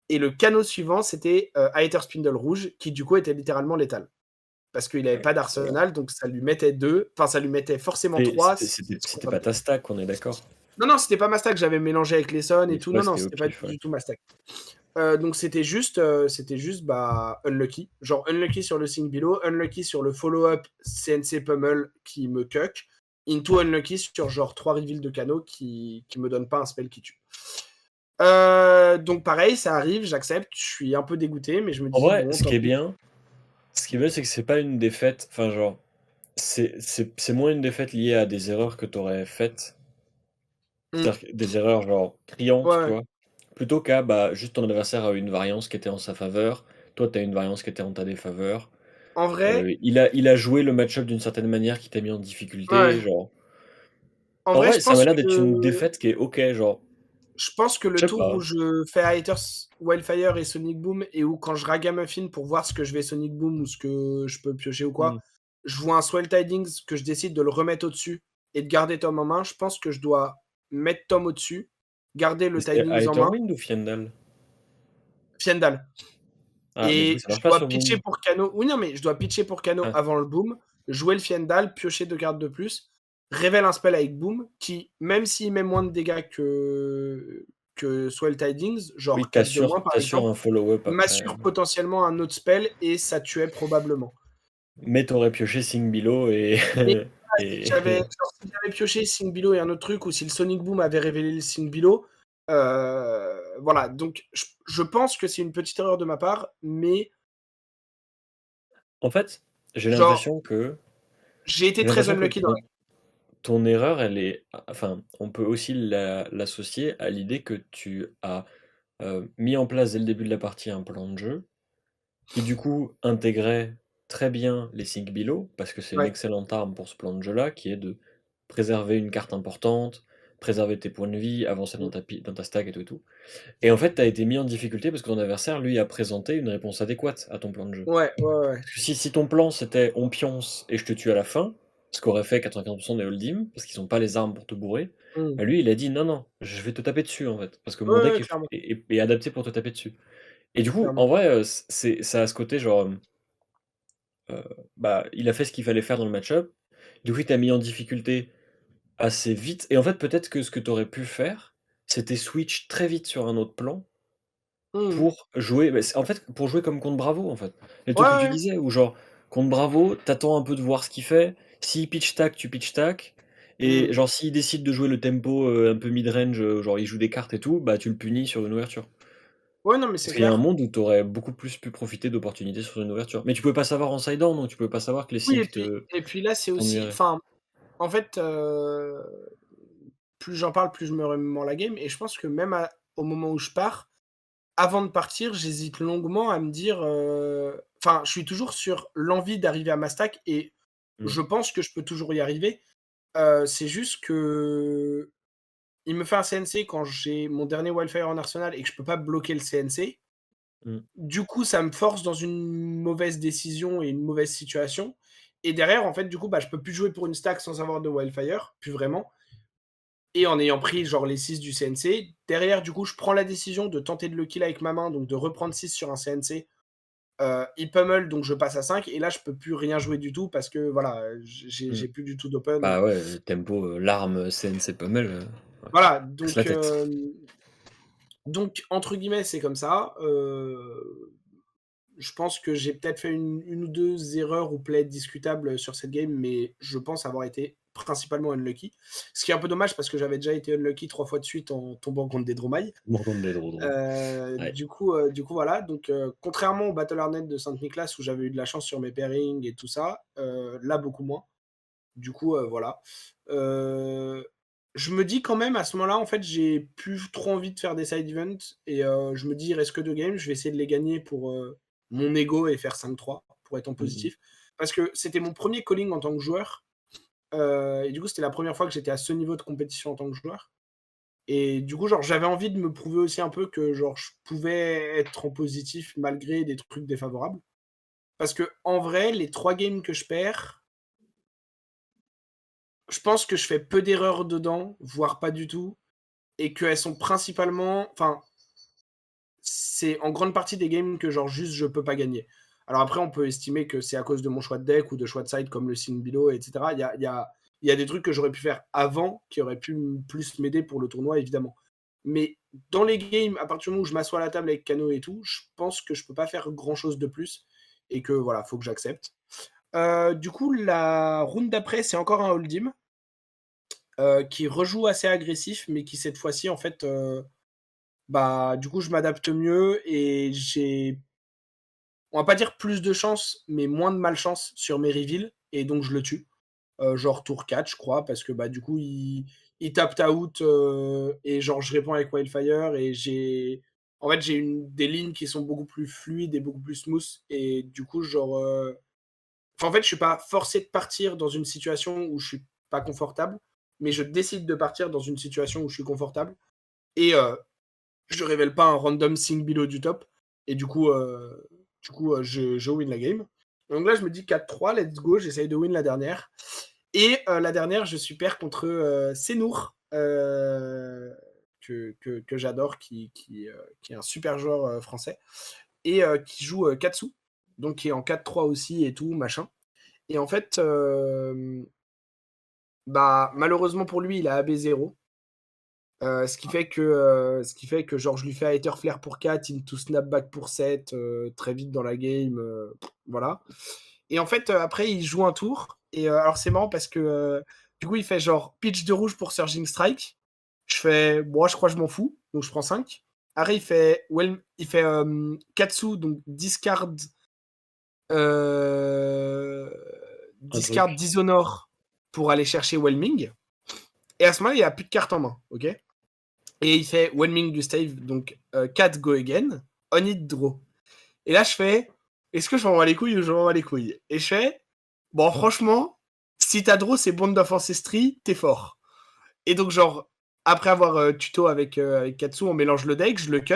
Et le canot suivant, c'était Aether Spindle rouge, qui du coup était littéralement létal. Parce qu'il n'avait pas d'arsenal, donc ça lui mettait 2, enfin ça lui mettait forcément Et 3. c'était pas ta stack, on est d'accord? Non, non, c'était pas ma stack, j'avais mélangé avec les Sons et Oui, tout. ouais, Non, non, c'était au c'était pas pif, ouais. du tout ma stack. Donc c'était juste bah, unlucky. Genre unlucky sur le Sing Below, unlucky sur le follow-up CNC Pummel qui me cuck, into unlucky sur genre 3 reveals de canaux qui me donnent pas un spell qui tue. Donc pareil, ça arrive, j'accepte, je suis un peu dégoûté, mais je me En dis: vrai, «Bon, tant pis». ce qui est bien, c'est que c'est pas une défaite, enfin, genre, c'est moins une défaite liée à des erreurs que tu aurais faites, Mmh. c'est-à-dire que des erreurs, genre, criantes, tu Ouais, vois? Plutôt qu'à, bah, juste ton adversaire a eu une variance qui était en sa faveur, toi, tu as une variance qui était en ta défaveur. en vrai Il a joué le match-up d'une certaine manière qui t'a mis en difficulté, ouais, genre en en vrai, vrai, ça m'a l'air d'être une défaite qui est OK, genre, je pense que le je sais tour où pas. je fais Haters, Wildfire et Sonic Boom et où quand je ragamuffin pour voir ce que je vais Sonic Boom ou ce que je peux piocher ou quoi, Mmh. je vois un Swell Tidings que je décide de le remettre au-dessus et de garder Tom en main. Je pense que je dois mettre Tom au-dessus, garder Mais le c'était Tidings en main, Aetherwind ou Fiendal? Fiendal. Ah, mais du coup, Et ça je marche pas dois sur pitcher Boom? pour Cano. Oui, non, mais je dois pitcher pour Cano Ah, avant le boom, jouer le Fiendal, piocher 2 cartes de plus, révèle un spell avec boom qui, même s'il met moins de dégâts que Swell Tidings, oui, genre tu 4 de moins par assures exemple, un follow-up après, m'assure potentiellement un autre spell et ça tuait probablement. mais tu aurais pioché Sing Below et Mais si j'avais, et genre, si j'avais pioché Sing Below et un autre truc, ou si le Sonic Boom avait révélé le Sing Below, voilà. Donc, je pense que c'est une petite erreur de ma part, mais en fait, j'ai genre, l'impression que j'ai été j'ai très l'impression que unlucky dans la. ton erreur, elle est enfin, on peut aussi l'associer à l'idée que tu as, mis en place dès le début de la partie un plan de jeu qui du coup intégrait très bien les Sync Below, parce que c'est une Ouais. excellente arme pour ce plan de jeu-là, qui est de préserver une carte importante, préserver tes points de vie, avancer Mmh. dans ta stack et tout et tout. Et en fait, tu as été mis en difficulté parce que ton adversaire, lui, a présenté une réponse adéquate à ton plan de jeu. Ouais, ouais, ouais. Parce que si ton plan c'était on pionce et je te tue à la fin, ce qu'aurait fait 95% des Hold'em, parce qu'ils ont pas les armes pour te bourrer, Mmh. bah lui il a dit non, non, je vais te taper dessus en fait, parce que Ouais, mon deck ouais, clairement, est adapté pour te taper dessus. Et du coup, clairement. en vrai, ça a ce côté genre, bah, il a fait ce qu'il fallait faire dans le match-up. Du coup, il t'a mis en difficulté assez vite. Et en fait, peut-être que ce que tu aurais pu faire, c'était switch très vite sur un autre plan Mmh. pour jouer. Bah, en fait, pour jouer comme contre Bravo, en fait. Les Ouais, trucs que tu ouais. disais, où genre, contre Bravo, t'attends un peu de voir ce qu'il fait. S'il pitch tac, tu pitch tac. Et Mmh. genre, s'il décide de jouer le tempo un peu mid-range, genre il joue des cartes et tout, bah tu le punis sur une ouverture. Ouais, non, mais Parce c'est qu'il y a un clair. monde où tu aurais beaucoup plus pu profiter d'opportunités sur une ouverture. Mais tu pouvais pas savoir en side-down, donc tu pouvais pas savoir que les Oui, et syncs puis et puis là, c'est aussi t'ennuieraient. enfin, en fait, plus j'en parle, plus je me remémore la game et je pense que même à au moment où je pars, avant de partir, j'hésite longuement à me dire, enfin, je suis toujours sur l'envie d'arriver à ma stack et Mmh. je pense que je peux toujours y arriver. C'est juste que il me fait un CNC quand j'ai mon dernier Wildfire en arsenal et que je peux pas bloquer le CNC. Mmh. Du coup, ça me force dans une mauvaise décision et une mauvaise situation et derrière, en fait, du coup, bah, je peux plus jouer pour une stack sans avoir de Wildfire, plus vraiment et en ayant pris genre les 6 du CNC. Derrière, du coup, je prends la décision de tenter de le kill avec ma main, donc de reprendre 6 sur un CNC. Il pummel, donc je passe à 5 et là, je peux plus rien jouer du tout parce que voilà, Mmh. j'ai plus du tout d'open. Bah, ouais, tempo, l'arme CNC pommel, ouais, Voilà, casse la tête. donc entre guillemets, c'est comme ça. Je pense que j'ai peut-être fait une ou 2 erreurs ou plays discutables sur cette game, mais je pense avoir été principalement unlucky. Ce qui est un peu dommage parce que j'avais déjà été unlucky 3 fois de suite en tombant contre des Dromailles. Mordant des drôles. Ouais. Du coup, voilà. Donc, contrairement au Battle Arnet de Saint-Nicolas où j'avais eu de la chance sur mes pairings et tout ça, là, beaucoup moins. Du coup, voilà. Je me dis quand même, à ce moment-là, en fait, j'ai plus trop envie de faire des side events et je me dis: «Il reste que 2 games, je vais essayer de les gagner pour, mon ego et faire 5-3 pour être en Mmh mh. positif». Parce que c'était mon premier calling en tant que joueur, et du coup, c'était la première fois que j'étais à ce niveau de compétition en tant que joueur et du coup, genre, j'avais envie de me prouver aussi un peu que, genre, je pouvais être en positif malgré des trucs défavorables. Parce que en vrai, les 3 games que je perds, je pense que je fais peu d'erreurs dedans, voire pas du tout, et qu'elles sont principalement, enfin, c'est en grande partie des games que genre juste je peux pas gagner. Alors après, on peut estimer que c'est à cause de mon choix de deck ou de choix de side comme le Sin Below, etc. Il y a des trucs que j'aurais pu faire avant qui auraient pu plus m'aider pour le tournoi, évidemment. Mais dans les games, à partir du moment où je m'assois à la table avec Kano et tout, je pense que je peux pas faire grand chose de plus et que voilà, faut que j'accepte. Du coup, la round d'après, c'est encore un Hold'em qui rejoue assez agressif, mais qui cette fois-ci, en fait, bah, du coup, je m'adapte mieux et j'ai, on va pas dire plus de chance, mais moins de malchance sur mes reveals et donc je le tue. Genre tour 4, je crois, parce que bah, du coup, il tape out et genre je réponds avec Wildfire et j'ai. En fait, j'ai des lignes qui sont beaucoup plus fluides et beaucoup plus smooth et du coup, genre. Enfin, en fait, je suis pas forcé de partir dans une situation où je suis pas confortable, mais je décide de partir dans une situation où je suis confortable et je révèle pas un random sync below du top et du coup, je win la game. Donc là, je me dis 4-3, let's go, j'essaye de win la dernière. Et la dernière, je suis pair contre Senour, que j'adore, qui est un super joueur français, et qui joue Katsu, donc qui est en 4-3 aussi et tout, machin. Et en fait, bah, malheureusement pour lui, il a AB0. Ce qui fait que genre je lui fais Hater Flare pour 4, into Snapback pour 7, très vite dans la game, voilà. Et en fait, après il joue un tour et alors c'est marrant parce que, du coup il fait genre pitch de rouge pour Surging Strike. Je fais: «Bon, je crois que je m'en fous», donc je prends 5. Après Katsu, donc heu, Un discard truc. Dishonor pour aller chercher Whelming et à ce moment-là, il a plus de cartes en main, OK? Et il fait Whelming du stave, donc 4 go again, on it draw. Et là, je fais, est-ce que je m'en bats les couilles ou je m'en bats les couilles? Et je fais, bon, franchement, si t'as draw, c'est Bond of Ancestry, t'es fort. Et donc, genre, après avoir tuto avec Katsu, on mélange le deck, je le cut,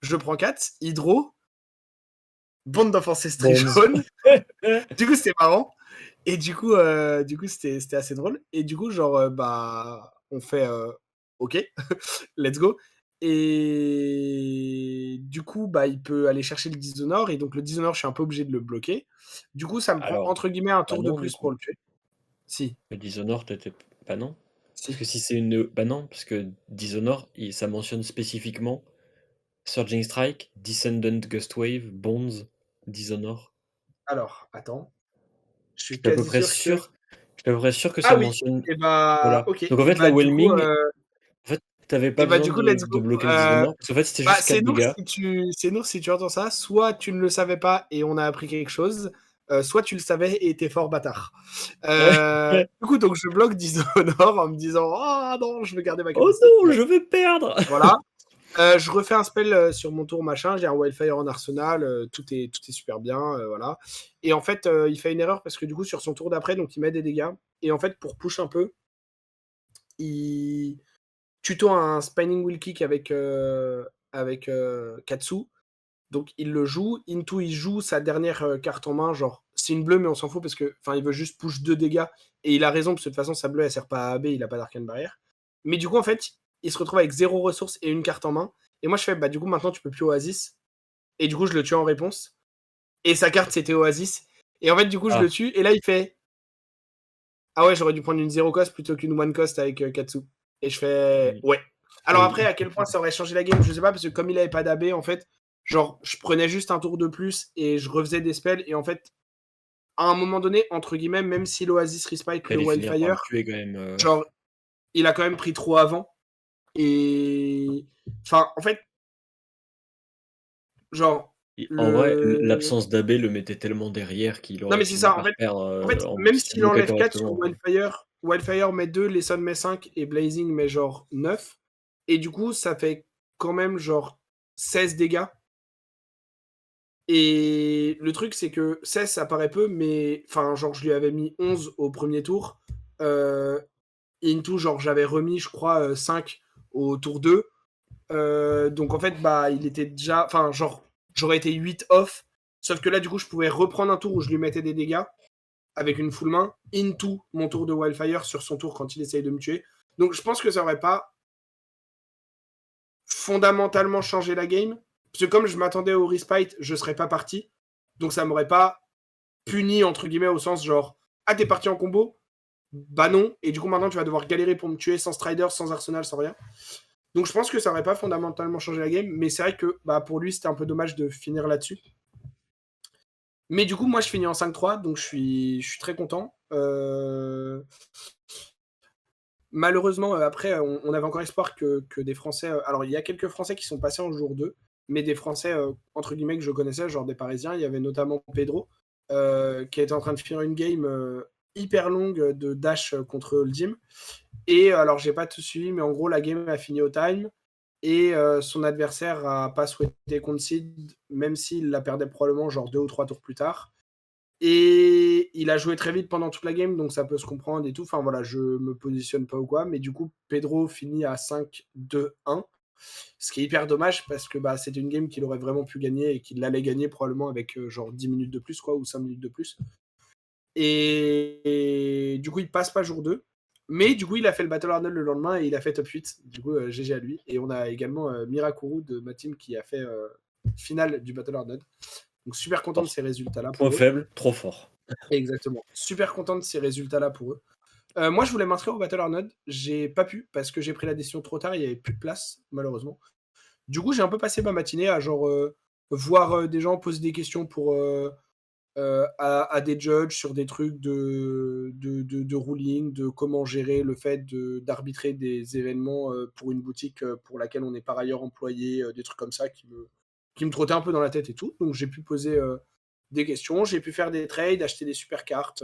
je le prends 4, il draw, Bond of Ancestry Bonze. jaune. Du coup, c'était marrant. Et du coup c'était assez drôle. Et du coup, genre, bah, on fait OK, let's go. Et du coup, bah, il peut aller chercher le Dishonor. Et donc, le Dishonor, je suis un peu obligé de le bloquer. Du coup, ça me prend Alors, entre guillemets un bah, tour de non, du plus pour coup. le tuer. Si, Le Dishonored, t'étais bah, non. Parce si. que si c'est une bah, non, parce que Dishonored, ça mentionne spécifiquement Surging Strike, Descendant Gustwave, Bonds, Dishonored. Alors, attends. Je Je suis suis à peu quasi près sûr que. sûr je suis à peu près sûr que ça Ah oui. mentionne Et bah, voilà. OK. Donc en Et fait, la bah, du coup, Whelming, en fait, t'avais pas besoin let's de go. bloquer le Dishonored, parce qu'en fait, c'était Bah, juste 4 dégâts. C'est Nour, si tu entends ça, soit tu ne le savais pas et on a appris quelque chose, soit tu le savais et t'es fort bâtard. Du coup, donc je bloque Dishonored en me disant: «Ah non, je veux garder ma Oh capacité». non, Bon, je vais perdre! voilà. Je refais un spell sur mon tour, machin. J'ai un Wildfire en arsenal. Tout est super bien. Voilà. Et en fait, il fait une erreur parce que du coup, sur son tour d'après, donc il met des dégâts. Et en fait, pour push un peu, il tuto un Spinning Wheel Kick avec Katsu. Donc il le joue. Into, il joue sa dernière carte en main. Genre, c'est une bleue, mais on s'en fout parce que il veut juste push 2 dégâts. Et il a raison, parce que de toute façon, sa bleue, elle sert pas à AB, il a pas d'arcane barrière. Mais du coup, en fait, il se retrouve avec 0 ressources et une carte en main. Et moi, je fais, bah, du coup, maintenant, tu peux plus Oasis. Et du coup, je le tue en réponse. Et sa carte, c'était Oasis. Et en fait, du coup, je Ah, le tue. Et là, il fait, ah ouais, j'aurais dû prendre une 0 cost plutôt qu'une 1 cost avec Katsu. Et je fais, ouais. Alors après, à quel point ça aurait changé la game, je sais pas, parce que comme il avait pas d'AB, en fait, genre, je prenais juste un tour de plus et je refaisais des spells. Et en fait, à un moment donné, entre guillemets, même si l'Oasis respike le t'allais finir par le Wildfire, tuer quand même. genre, il a quand même pris trop avant. Et. Enfin, en fait, genre, En vrai, le. l'absence d'AB le mettait tellement derrière qu'il Non, aurait mais c'est fini ça, en par fait, perdre même s'il s'il bloquait enlève 4 sur correctement, quoi. Wildfire, Wildfire met 2, Lesson met 5 et Blazing met genre 9. Et du coup, ça fait quand même genre 16 dégâts. Et le truc, c'est que 16, ça paraît peu, mais enfin, genre, je lui avais mis 11 au premier tour. Into, genre, j'avais remis, je crois, 5 au tour 2. Donc en fait, bah, il était déjà. Enfin, genre, j'aurais été 8 off. Sauf que là, du coup, je pouvais reprendre un tour où je lui mettais des dégâts avec une full main into mon tour de Wildfire sur son tour quand il essaye de me tuer. Donc je pense que ça aurait pas fondamentalement changé la game. Parce que comme je m'attendais au respite, je serais pas parti. Donc ça m'aurait pas puni, entre guillemets, au sens genre, ah, t'es parti en combo? Bah non. Et du coup, maintenant, tu vas devoir galérer pour me tuer sans Strider, sans Arsenal, sans rien. Donc je pense que ça aurait pas fondamentalement changé la game. Mais c'est vrai que bah, pour lui, c'était un peu dommage de finir là-dessus. Mais du coup, moi, je finis en 5-3, donc je suis très content. Malheureusement, après, on avait encore espoir que des Français. Alors, il y a quelques Français qui sont passés en jour 2, mais des Français, entre guillemets, que je connaissais, genre des Parisiens. Il y avait notamment Pedro, qui était en train de finir une game hyper longue de Dash contre Ultim. Et alors, j'ai pas tout suivi, mais en gros, la game a fini au time. Et son adversaire a pas souhaité concede, même s'il la perdait probablement genre 2 ou 3 tours plus tard. Et il a joué très vite pendant toute la game, donc ça peut se comprendre et tout. Enfin voilà, je me positionne pas ou quoi. Mais du coup, Pedro finit à 5-2-1. Ce qui est hyper dommage parce que bah, c'était une game qu'il aurait vraiment pu gagner et qu'il allait gagner probablement avec genre 10 minutes de plus, quoi, ou 5 minutes de plus. Et du coup, il passe pas jour 2. Mais du coup, il a fait le Battle Arnold le lendemain et il a fait top 8. Du coup, GG à lui. Et on a également Mirakuru de ma team qui a fait finale du Battle Arnold. Donc super content de Alors, ces résultats-là point pour eux. faible, trop fort. Exactement. Super content de ces résultats-là pour eux. Moi, je voulais m'inscrire au Battle Arnold. J'ai pas pu parce que j'ai pris la décision trop tard. Il n'y avait plus de place, malheureusement. Du coup, j'ai un peu passé ma matinée à genre voir des gens poser des questions pour à des judges sur des trucs de ruling, de comment gérer le fait d'arbitrer des événements pour une boutique pour laquelle on est par ailleurs employé, des trucs comme ça qui me trottaient un peu dans la tête et tout. Donc j'ai pu poser des questions, j'ai pu faire des trades, acheter des super cartes.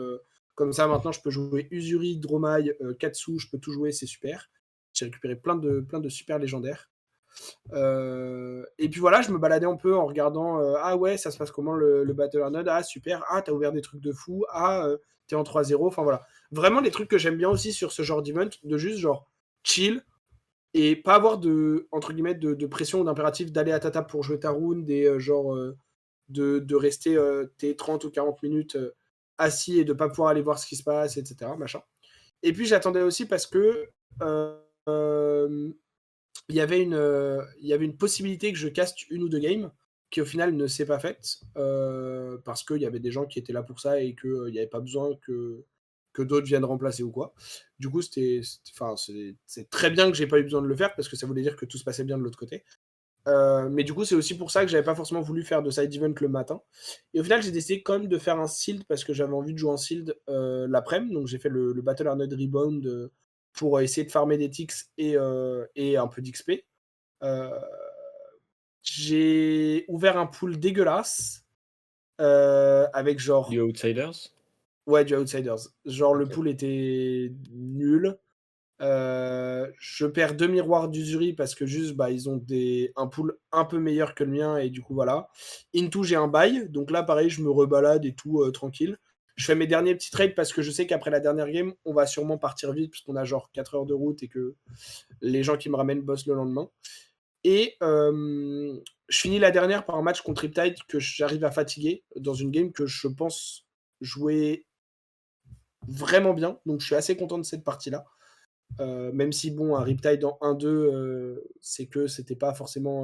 Comme ça, maintenant, je peux jouer Usuri, Dromai, Katsu, je peux tout jouer, c'est super. J'ai récupéré plein de super légendaires. Et puis voilà, je me baladais un peu en regardant ah ouais, ça se passe comment le Battle Arnold, ah super, ah t'as ouvert des trucs de fou, ah t'es en 3-0, enfin voilà. Vraiment des trucs que j'aime bien aussi sur ce genre d'event, de juste genre chill et pas avoir de, entre guillemets, de pression ou d'impératif d'aller à ta table pour jouer ta round et genre de rester tes 30 ou 40 minutes assis et de pas pouvoir aller voir ce qui se passe, etc. Machin. Et puis j'attendais aussi parce que euh, il y avait une possibilité que je caste une ou deux games qui au final ne s'est pas faite parce qu'il y avait des gens qui étaient là pour ça et qu'il n'y avait pas besoin que d'autres viennent remplacer ou quoi. Du coup, c'est très bien que j'ai pas eu besoin de le faire parce que ça voulait dire que tout se passait bien de l'autre côté. Mais du coup, c'est aussi pour ça que j'avais pas forcément voulu faire de side event le matin. Et au final, j'ai décidé quand même de faire un sealed parce que j'avais envie de jouer en sealed l'après-midi. Donc j'ai fait le Battle Arnold Rebound pour essayer de farmer des ticks et un peu d'XP. Euh, j'ai ouvert un pool dégueulasse avec Du genre. Outsiders? Ouais, du Outsiders. Genre, le Ok. pool était nul. Je perds 2 miroirs d'Uzuri parce que juste, bah, ils ont un pool un peu meilleur que le mien et du coup, voilà. Into, j'ai un bail, donc là, pareil, je me rebalade et tout, tranquille. Je fais mes derniers petits trades parce que je sais qu'après la dernière game, on va sûrement partir vite puisqu'on a genre 4 heures de route et que les gens qui me ramènent bossent le lendemain. Et je finis la dernière par un match contre Riptide que j'arrive à fatiguer dans une game que je pense jouer vraiment bien. Donc je suis assez content de cette partie-là. Même si, bon, un Riptide en 1-2, c'est que c'était pas forcément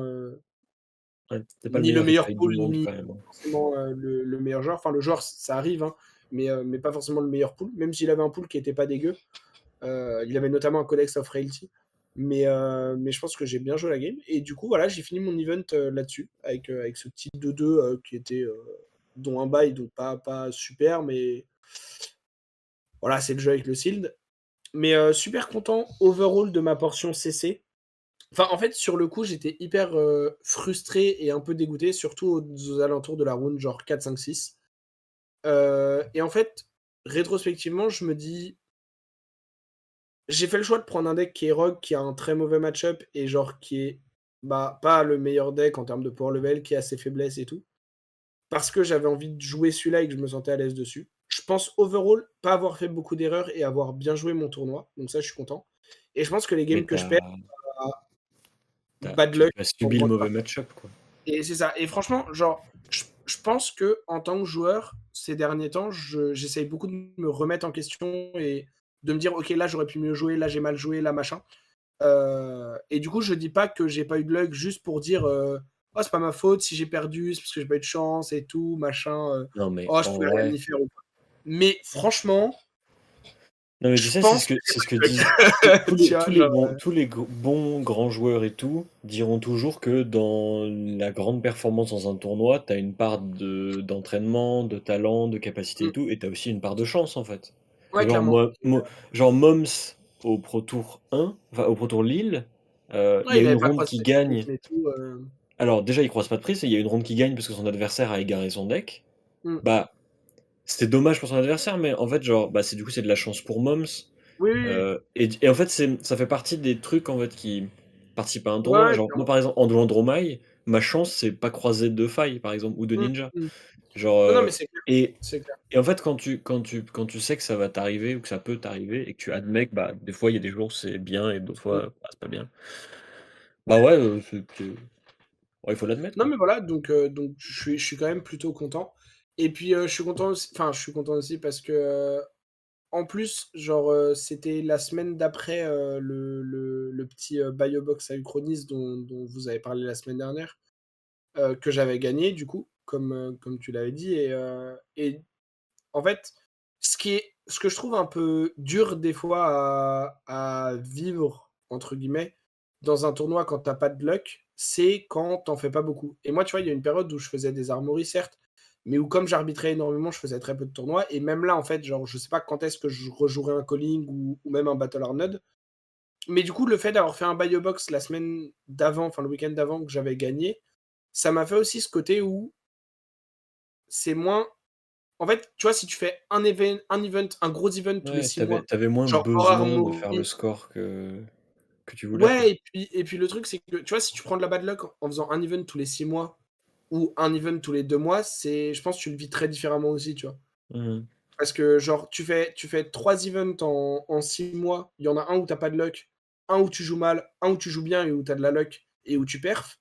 Ouais, c'était pas le ni le meilleur meilleur replay du pool, monde ni quand même, hein. forcément le meilleur joueur. Enfin, le joueur, ça arrive, hein, mais pas forcément le meilleur pool. Même s'il avait un pool qui était pas dégueu. Il avait notamment un Codex of Frailty. Mais je pense que j'ai bien joué la game. Et du coup, voilà, j'ai fini mon event là-dessus, avec ce petit 2-2 qui était, dont un bail, donc pas super, mais voilà, c'est le jeu avec le Sealed. Mais super content overall de ma portion CC. Enfin, en fait, sur le coup, j'étais hyper frustré et un peu dégoûté, surtout aux alentours de la round genre 4, 5, 6. Et en fait, rétrospectivement, je me dis, j'ai fait le choix de prendre un deck qui est Rogue, qui a un très mauvais match-up et genre qui est bah, pas le meilleur deck en termes de power level, qui a ses faiblesses et tout. Parce que j'avais envie de jouer celui-là et que je me sentais à l'aise dessus. Je pense overall pas avoir fait beaucoup d'erreurs et avoir bien joué mon tournoi. Donc ça, je suis content. Et je pense que les games Mais que je perds, bad luck tu as en subi le grande mauvais partie. match-up, quoi. Et c'est ça. Et franchement, genre, je pense que en tant que joueur, ces derniers temps, j'essaye beaucoup de me remettre en question et de me dire, ok, là j'aurais pu mieux jouer, là j'ai mal joué, là machin. Et du coup, je dis pas que j'ai pas eu de luck juste pour dire, oh c'est pas ma faute si j'ai perdu, c'est parce que j'ai pas eu de chance et tout, machin. Non, mais Oh je en pouvais rien vrai. y faire ou quoi. Mais franchement, Non, mais tu je sais, pense que c'est j'ai ce que pas eu disent de luck. Tu vois, genre, tous les bons grands joueurs et tout diront toujours que dans la grande performance dans un tournoi, tu as une part d'entraînement, de talent, de capacité et tout, et tu as aussi une part de chance en fait. ouais, Genre, clairement. genre Moms au Pro Tour 1, enfin au Pro Tour Lille, il y Ouais, a il une avait pas ronde croisé qui les gagne. prismes et tout. Alors, déjà, il croise pas de prise, et il y a une ronde qui gagne parce que son adversaire a égaré son deck. Mm. Bah, c'était dommage pour son adversaire, mais en fait, genre, bah, du coup, c'est de la chance pour Moms. Oui, oui, oui. Et en fait, ça fait partie des trucs en fait qui participent à un Ouais, tournoi. ouais, Genre, moi, clairement. par exemple, en jouant Dromai, ma chance, c'est pas croiser de failles, par exemple, ou de Mm, ninja. mm. Genre, Non, non, mais c'est clair. et, C'est clair. et en fait, quand tu sais que ça va t'arriver ou que ça peut t'arriver et que tu admets que bah, des fois, il y a des jours où c'est bien et d'autres Mm. fois, bah, c'est pas bien. Bah ouais, ouais, il faut l'admettre, Non, quoi. mais voilà, donc je suis quand même plutôt content. Et puis, je suis content aussi, enfin, je suis content aussi parce que, en plus, genre, c'était la semaine d'après le petit Biobox à Uchronis dont vous avez parlé la semaine dernière, que j'avais gagné, du coup, comme tu l'avais dit. Et en fait, ce que je trouve un peu dur des fois à vivre, entre guillemets, dans un tournoi quand t'as pas de luck, c'est quand t'en fais pas beaucoup. Et moi, tu vois, il y a une période où je faisais des armories, certes, mais où comme j'arbitrais énormément, je faisais très peu de tournois. Et même là, en fait, genre, je sais pas quand est-ce que je rejouerai un calling ou même un Battle Arnold. Mais du coup, le fait d'avoir fait un buy box la semaine d'avant, enfin le week-end d'avant que j'avais gagné, ça m'a fait aussi ce côté où c'est moins en fait, tu vois, si tu fais un gros event tous les Ouais, 6 mois, t'avais moins genre hors besoin de faire le Armory. score que tu voulais, quoi. Ouais, et puis le truc, c'est que, tu vois, si tu prends de la bad luck en faisant un event tous les 6 mois ou un event tous les 2 mois, je pense que tu le vis très différemment aussi, tu vois. Mhm. Parce que, genre, tu fais 3 events en 6 mois, il y en a un où t'as pas de luck, un où tu joues mal, un où tu joues bien et où t'as de la luck et où tu perfs.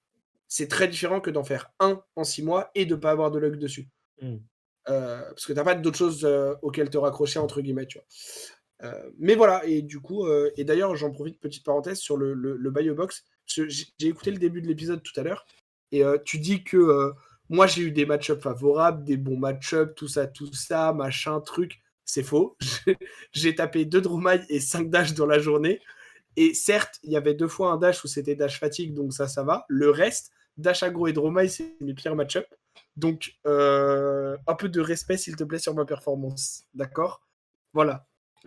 C'est très différent que d'en faire un en 6 mois et de pas avoir de luck dessus. Mhm. Parce que t'as pas d'autres choses auxquelles te raccrocher, entre guillemets, tu vois. Mais voilà, et du coup, et d'ailleurs, j'en profite, petite parenthèse, sur le Biobox, parce que j'ai écouté le début de l'épisode tout à l'heure, et tu dis que moi, j'ai eu des match-ups favorables, des bons match-ups, tout ça, machin, truc. C'est faux. J'ai tapé 2 Dromai et 5 dash dans la journée. Et certes, il y avait 2 fois un dash où c'était dash fatigue, donc ça va. Le reste, dash aggro et Dromai, c'est mes pires match-ups. Donc, un peu de respect, s'il te plaît, sur ma performance. D'accord. Voilà.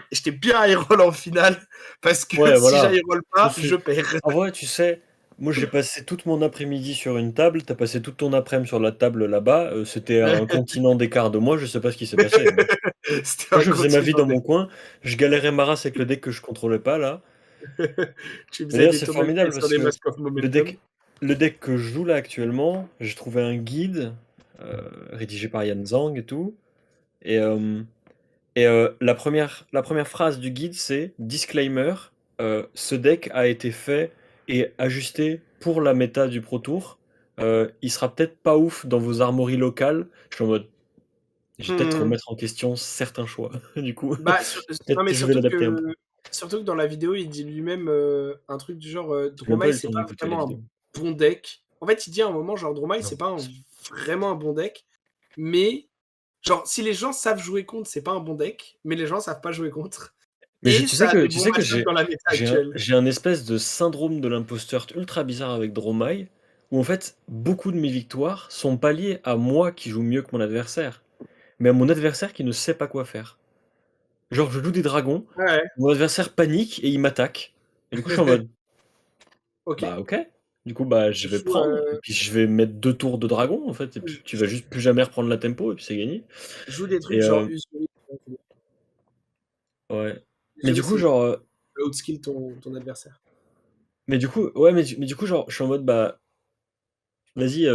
Et j'étais bien high roll en finale, parce que Ouais, si voilà. j'high roll pas, je perds. En vrai, tu sais, moi j'ai passé toute mon après-midi sur une table, t'as passé toute ton après-midi sur la table là-bas, c'était un continent d'écart de moi, je sais pas ce qui s'est passé. C'était Moi un je faisais ma vie continent dans mon coin, je galérais ma race avec le deck que je contrôlais pas là, Tu Mais faisais d'ailleurs, des c'est tonalités formidable sur parce des que Mask of le Momentum. deck, le deck que je joue là actuellement, j'ai trouvé un guide rédigé par Yan Zhang et tout. Et, la première phrase du guide, c'est Disclaimer, ce deck a été fait et ajusté pour la méta du Pro Tour. Il sera peut-être pas ouf dans vos armories locales. Je suis en mode, je vais peut-être Mmh. remettre en question certains choix. Du coup, Bah, non, peut-être mais que je vais l'adapter un peu. surtout que dans la vidéo, il dit lui-même, un truc du genre, J'ai même pas Dromai, eu le c'est temps pas d'écouter la vraiment un vidéo. bon deck. En fait, il dit à un moment, genre, Dromai, c'est Non. pas vraiment un bon deck, mais genre, si les gens savent jouer contre, c'est pas un bon deck, mais les gens savent pas jouer contre Mais et tu ça sais a que, des tu bons sais que match-up j'ai, dans la méta j'ai un, actuelle. j'ai un espèce de syndrome de l'imposteur ultra bizarre avec Dromai, où en fait, beaucoup de mes victoires sont pas liées à moi qui joue mieux que mon adversaire, mais à mon adversaire qui ne sait pas quoi faire. Genre, je joue des dragons, Ouais, mon adversaire panique et il m'attaque. Et du coup, je suis en mode, OK. bah ok. Du coup, bah je Je vais joue, prendre, et puis je vais mettre 2 tours de dragon, en fait, et puis tu je vas juste plus jamais reprendre la tempo, et puis c'est gagné. je joue des Et trucs genre Usuri, ouais. Mais du Usuri, coup, c'est genre, outskill ton adversaire. mais du coup, ouais, mais du coup, genre, je suis en mode, bah, vas-y,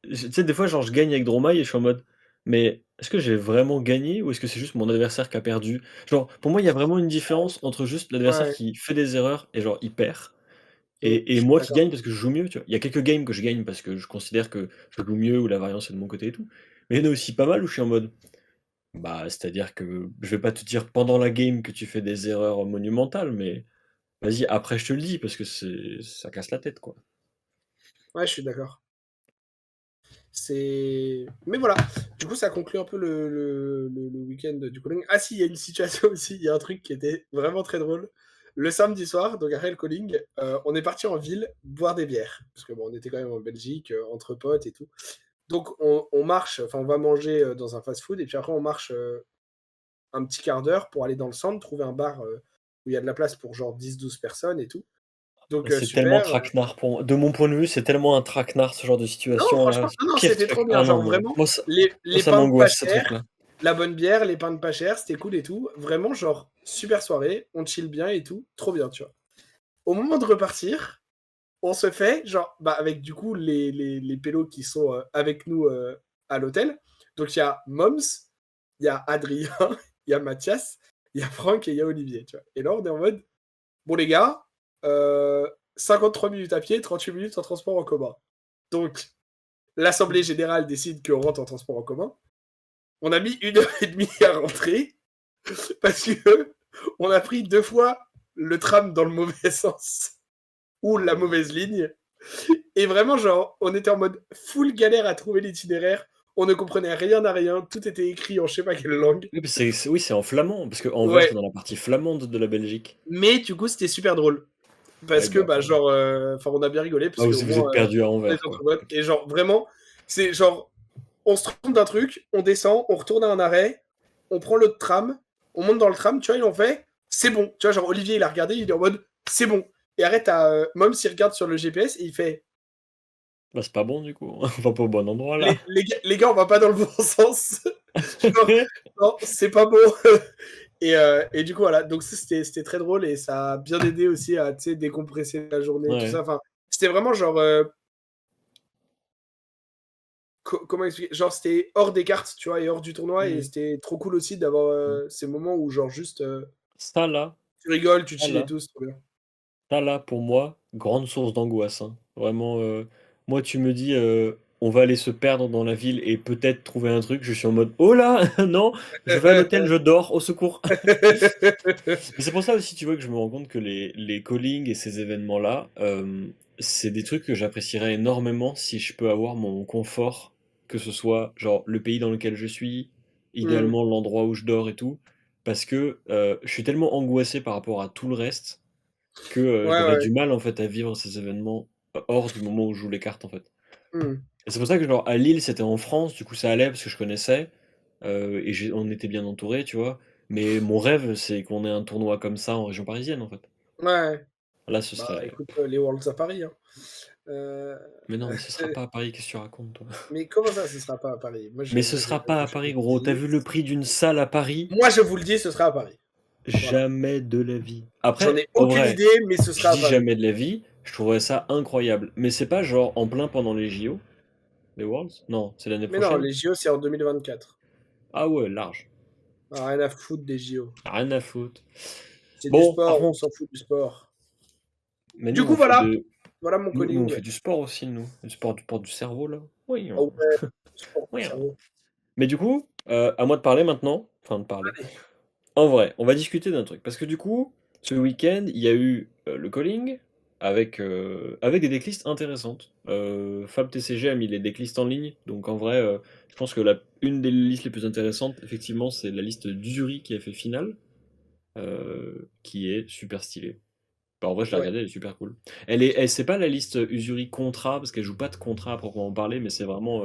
tu sais, des fois, genre, je gagne avec Dromai et je suis en mode, mais est-ce que j'ai vraiment gagné ou est-ce que c'est juste mon adversaire qui a perdu? Genre, pour moi, il y a vraiment une différence entre juste l'adversaire Ouais, qui fait des erreurs et genre, il perd, OK, et je suis moi qui d'accord. gagne parce que je joue mieux, tu vois? Il y a quelques games que je gagne parce que je considère que je joue mieux ou la variance est de mon côté et tout. Mais il y en a aussi pas mal où je suis en mode, bah, c'est-à-dire que je vais pas te dire pendant la game que tu fais des erreurs monumentales, mais vas-y, après je te le dis parce que ça casse la tête, quoi. Ouais, je suis d'accord. Mais voilà, du coup, ça conclut un peu le week-end du calling. Ah si, il y a une situation aussi, il y a un truc qui était vraiment très drôle. Le samedi soir, donc après le calling, on est parti en ville boire des bières. Parce que bon, on était quand même en Belgique, entre potes et tout. Donc on marche, enfin on va manger dans un fast-food, et puis après on marche un petit quart d'heure pour aller dans le centre, trouver un bar où il y a de la place pour genre 10-12 personnes et tout. Donc C'est tellement super. traquenard pour moi. De mon point de vue, c'est tellement un traquenard ce genre de Non, situation-là. franchement, non, non, Pire c'était truc. trop bien. Ah non, Genre moi, vraiment, moi, ça, moi, les ça pains pas m'angoisse ce chers, truc-là. la bonne bière, les pains pas chers, c'était cool et tout. Vraiment, genre, super soirée, on chill bien et tout. Trop bien, tu vois. Au moment de repartir, on se fait, genre, bah, avec du coup les pélos qui sont avec nous à l'hôtel. Donc il y a Moms, il y a Adrien, il y a Mathias, il y a Franck et il y a Olivier, tu vois. Et là, on est en mode, bon les gars, euh, 53 minutes à pied, 38 minutes en transport en commun. Donc, l'Assemblée générale décide qu'on rentre en transport en commun. On a mis 1 heure et demie à rentrer parce que on a pris 2 fois le tram dans le mauvais sens ou la mauvaise ligne. Et vraiment, genre, on était en mode full galère à trouver l'itinéraire. On ne comprenait rien à rien. Tout était écrit en je sais pas quelle langue. Oui, oui, c'est en flamand, parce que Anvers, c'est Ouais. dans la partie flamande de la Belgique. Mais du coup, c'était super drôle. Ouais, Parce que, bah, bah, genre, enfin, on a bien rigolé parce bah, qu'au vous moins, êtes perdu à on est Anvers, entre quoi. potes. Et genre, vraiment, c'est genre, on se trompe d'un truc, on descend, on retourne à un arrêt, on prend l'autre tram, on monte dans le tram, tu vois, ils ont fait, c'est bon. Tu vois, genre, Olivier, il a regardé, il est en mode, c'est bon. Et arrête à Moms, il regarde sur le GPS et il fait, Bah, c'est pas bon, du coup. On va pas au bon endroit, là. les gars, on va pas dans le bon sens. Genre, non, c'est pas bon. Et du coup, voilà. Donc, c'était très drôle et ça a bien aidé aussi à, tu sais, décompresser la journée, tout Ouais. ça. Enfin, c'était vraiment genre, comment expliquer? Genre, c'était hors des cartes, tu vois, et hors du tournoi. Et Mm. c'était trop cool aussi d'avoir Mm. ces moments où, genre, juste, Ça, là, tu rigoles, tu ça, chill et là, tout, c'est trop bien. ça, là, pour moi, grande source d'angoisse, hein. Vraiment, moi, tu me dis, on va aller se perdre dans la ville et peut-être trouver un truc, je suis en mode, oh là, non, je vais à l'hôtel, je dors, au secours. Mais c'est pour ça aussi, tu vois, que je me rends compte que les callings et ces événements-là, c'est des trucs que j'apprécierais énormément si je peux avoir mon confort, que ce soit genre le pays dans lequel je suis, Hmm. idéalement l'endroit où je dors et tout, parce que je suis tellement angoissé par rapport à tout le reste que Ouais, j'aurais ouais. du mal en fait à vivre ces événements hors du moment où je joue les cartes en fait. Hmm. Et c'est pour ça que genre à Lille c'était en France, du coup ça allait parce que je connaissais et on était bien entouré, tu vois. Mais mon rêve c'est qu'on ait un tournoi comme ça en région parisienne en fait. Ouais. Là ce Bah, serait. écoute, les Worlds à Paris, hein. Euh, Mais non, mais ce sera pas à Paris, qu'est-ce que tu racontes toi? mais comment ça, ce sera pas à Paris? Mais ce sera pas à Je Paris vous le gros, t'as dis. vu le prix d'une salle à Paris? Moi, je vous le dis, ce sera à Paris. Voilà. Jamais de la vie. J'en Après, ai en aucune vrai, idée, mais ce je sera à dis Valve. jamais de la vie, je trouverais ça incroyable. Mais c'est pas genre en plein pendant les JO, les Worlds? Non, c'est l'année Mais non, prochaine? les JO, c'est en 2024. Ah ouais, large. Ah, rien à foutre des JO. Rien à foutre. C'est du Bon, par sport, on contre, s'en fout du sport. mais Du coup, voilà. Voilà mon nous on calling. fait du sport aussi, nous. Du sport du cerveau, là. Oui, Ah ouais, sport du oui. cerveau. Mais du coup, à moi de parler maintenant. Enfin, de parler. Allez. En vrai, on va discuter d'un truc. Parce que du coup, ce week-end, il y a eu le calling avec des decklists intéressantes. FabTCG a mis les decklists en ligne. Donc en vrai, je pense que une des listes les plus intéressantes, effectivement, c'est la liste d'Uzuri qui a fait finale. Qui est super stylée. Bah, en vrai, je l'ai Ouais. regardée, elle est super cool. C'est pas la liste Usuri Contra, parce qu'elle joue pas de contrat à proprement parler, mais c'est vraiment.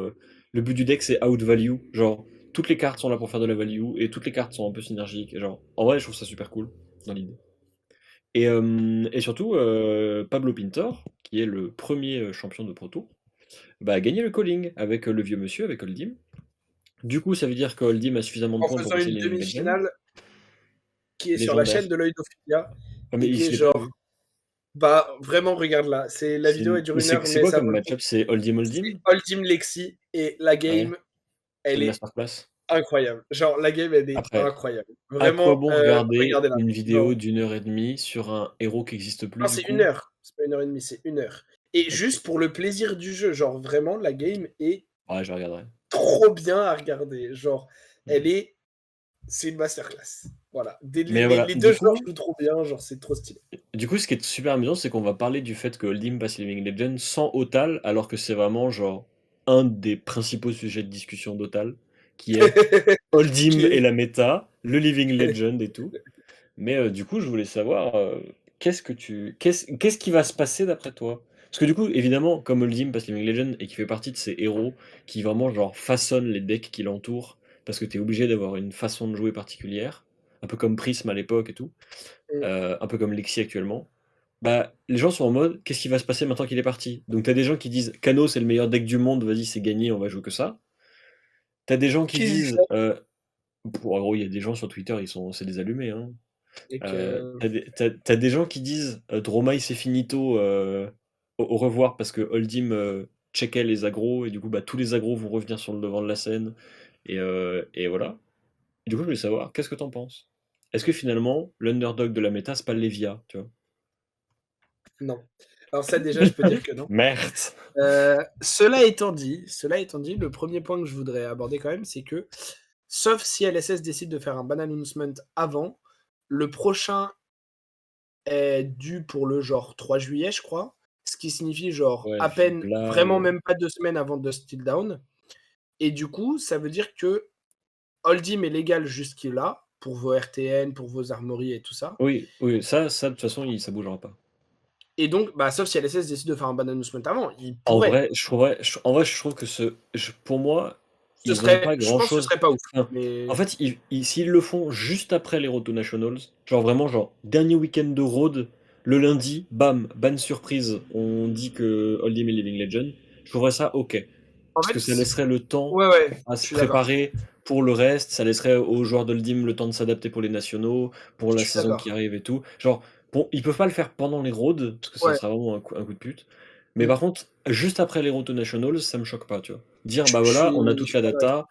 Le but du deck, c'est out value. Genre, toutes les cartes sont là pour faire de la value, et toutes les cartes sont un peu synergiques. Et genre, en vrai, je trouve ça super cool, dans l'idée. Et surtout, Pablo Pintor, qui est le premier champion de Proto, bah, a gagné le calling avec le vieux monsieur, avec Oldim. Du coup, ça veut dire que Oldim a suffisamment de En points pour faisant passer une les Living Legends. demi-finale qui est sur la chaîne Légendaire. de l'œil d'Ophélia Ah, mais et il qui se est l'est pas genre, vu. bah vraiment, regarde là. La vidéo elle dure Mais une heure, c'est mais quoi ça comme vaut le coup. match-up? C'est Oldim C'est Oldim? Ultim Lexi et la Ouais, game, c'est elle une est masterclass. incroyable. Genre, la game, elle est Après, incroyable. à quoi Vraiment, bon regarder regardez-la. une vidéo Genre, d'1 heure et demie sur un héros qui n'existe plus non, du c'est une coup? heure. C'est pas une heure et demie, c'est une heure. Et Ok. juste pour le plaisir du jeu, genre vraiment, la game est Ouais, je regarderai. trop bien à regarder. Genre, elle Hmm. est, c'est une masterclass. Voilà. Mais voilà, Les deux joueurs jouent trop bien, genre c'est trop stylé. ce qui est super amusant, c'est qu'on va parler du fait que Hold'em passe Living Legend sans Otal, alors que c'est vraiment genre un des principaux sujets de discussion d'Otal, qui est Qui Hold'em et est la méta, le Living Legend et tout. Mais du coup, je voulais savoir, qu'est-ce qui va se passer d'après toi? Parce que du coup, évidemment, comme Oldhim passe Living Legend et qui fait partie de ces héros qui vraiment genre façonnent les decks qui l'entourent, parce que tu es obligé d'avoir une façon de jouer particulière, un peu comme Prism à l'époque et tout, mmh, un peu comme Lexi actuellement. Bah, les gens sont en mode, qu'est-ce qui va se passer maintenant qu'il est parti? Donc t'as des gens qui disent, Kano c'est le meilleur deck du monde, vas-y c'est gagné, on va jouer que ça. T'as des gens qui qui dit disent, ça? en gros il y a des gens sur Twitter, c'est des allumés, hein. Et que T'as des gens qui disent Dromai c'est finito, au revoir parce que Oldhim checkait les agros et du coup bah, tous les agros vont revenir sur le devant de la scène et voilà. Et du coup je voulais savoir, qu'est-ce que t'en penses? Est-ce que finalement l'underdog de la méta c'est pas le Lévia, tu vois? non. Alors ça déjà, je peux dire que non. Merde! Cela étant dit, le premier point que je voudrais aborder quand même, c'est que, sauf si LSS décide de faire un ban announcement avant, le prochain est dû pour le genre 3 juillet, je crois. Ce qui signifie genre Ouais, à vive peine, là, vraiment même pas 2 semaines avant Dust Till Dawn. Et du coup, ça veut dire que Hold'em est légal jusque-là, pour vos RTN, pour vos armories et tout ça. Oui, oui, ça de toute façon ça bougera pas. Et donc, bah, sauf si LSS décide de faire un ban announcement avant, il En pourrait. vrai, je trouve que pour moi, Ce ils ont serait, pas je pense que ce grand-chose. serait pas ouf. Enfin, en Mais fait, s'ils le font juste après les Road to Nationals, genre vraiment, genre dernier week-end de Road, le lundi, bam, ban surprise, on dit que Oldhim est Living Legend, je trouverais ça ok. en Parce fait, que ça laisserait le temps ouais, ouais, à je se suis d'accord. préparer pour le reste, ça laisserait aux joueurs d'Oldhim le temps de s'adapter pour les nationaux, pour Je la suis saison qui d'accord. arrive et tout. Genre, bon, ils peuvent pas le faire pendant les Roads, parce que ça Ouais. sera vraiment un coup de pute. Mais Mmh. par contre, juste après les Road to Nationals, ça me choque pas, tu vois. Dire, Je bah je voilà, suis on a je toute suis la d'accord avec ça. data,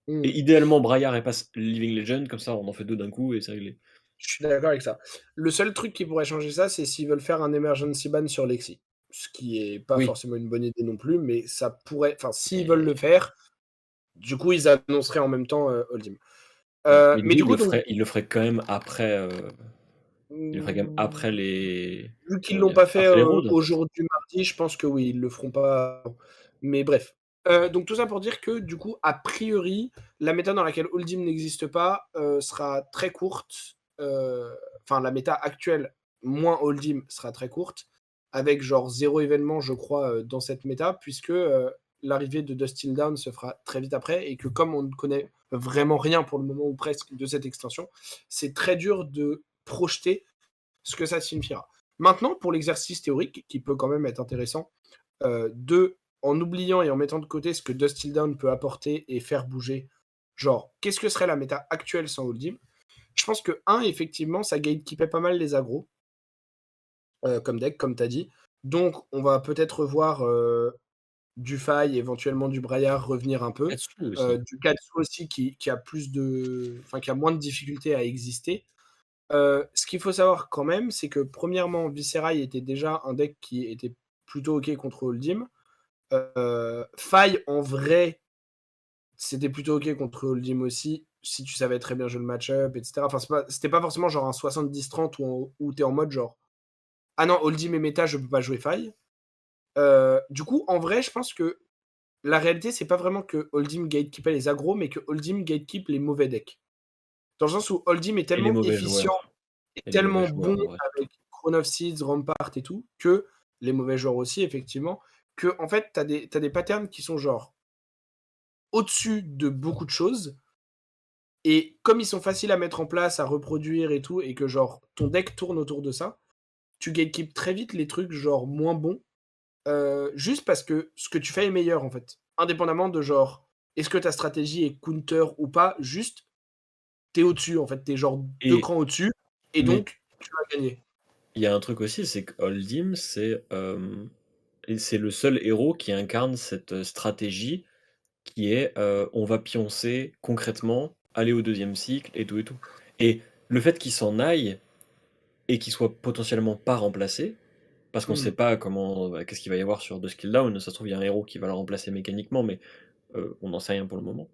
Mmh. et idéalement Braillard et passe Living Legend, comme ça on en fait deux d'un coup et c'est réglé. Je suis d'accord avec ça. Le seul truc qui pourrait changer ça, c'est s'ils veulent faire un emergency ban sur Lexi. Ce qui est pas Oui, forcément une bonne idée non plus, mais ça pourrait, enfin, s'ils veulent le mais, faire, du coup, ils annonceraient en même temps, Hold'em. ouais. Mais du Mais coup, du coup, donc, il le ferait quand même après, il le ferait quand même mmh, après les, vu qu'ils comment l'ont dire, pas fait, après les roads en au fait. jour du mardi, je pense que oui, ils le feront pas avant. Mais bref. Donc tout ça pour dire que, du coup, a priori, la méta dans laquelle Hold'em n'existe pas, sera très courte. Enfin, la méta actuelle, moins Hold'em, sera très courte, avec genre 0 événement, je crois, dans cette méta, puisque, l'arrivée de Dust Till Dawn se fera très vite après et que comme on ne connaît vraiment rien pour le moment ou presque de cette extension, c'est très dur de projeter ce que ça signifiera. Maintenant, pour l'exercice théorique, qui peut quand même être intéressant, en oubliant et en mettant de côté ce que Dust Till Dawn peut apporter et faire bouger, genre, qu'est-ce que serait la méta actuelle sans Hold'em? Je pense que effectivement, ça gatekeepait pas mal les agros, comme deck, comme tu as dit. Donc on va peut-être revoir, du Faille, éventuellement du Braillard revenir un peu, Là-dessus aussi. du Katsu aussi qui a plus de enfin qui a moins de difficultés à exister. Ce qu'il faut savoir quand même, c'est que premièrement, Viscerai était déjà un deck qui était plutôt OK contre Oldhim. Faille, en vrai, c'était plutôt OK contre Oldhim aussi, si tu savais très bien jouer le match-up, et cetera. Enfin, c'était pas forcément genre un 70-30 où tu es en mode genre: «Ah non, Oldhim est méta, je peux pas jouer Faille». Du coup, en vrai, je pense que la réalité, c'est pas vraiment que Oldhim gatekeepait les agros, mais que Oldhim gatekeep les mauvais decks. Dans le sens où Oldhim est Et les tellement mauvais efficient joueurs. et Et les mauvais tellement bon joueurs, en vrai, avec surtout. Crown of Seeds, Rampart et tout, que les mauvais joueurs aussi, effectivement, que en fait, t'as des patterns qui sont genre au-dessus de beaucoup de choses. Et comme ils sont faciles à mettre en place, à reproduire et tout, et que genre ton deck tourne autour de ça, tu gatekeep très vite les trucs genre moins bons, juste parce que ce que tu fais est meilleur en fait. Indépendamment de genre, est-ce que ta stratégie est counter ou pas, juste t'es au-dessus en fait, t'es genre deux Et crans au-dessus, et mais donc tu vas gagner. il y a un truc aussi, c'est que Oldhim, c'est le seul héros qui incarne cette, stratégie qui est, on va pioncer concrètement, aller au deuxième cycle et tout et tout. Et le fait qu'il s'en aille et qu'il soit potentiellement pas remplacé, parce qu'on Hmm. sait pas comment, qu'est-ce qu'il va y avoir sur 2 skill down, ça se trouve il y a un héros qui va le remplacer mécaniquement, mais, on n'en sait rien pour le moment.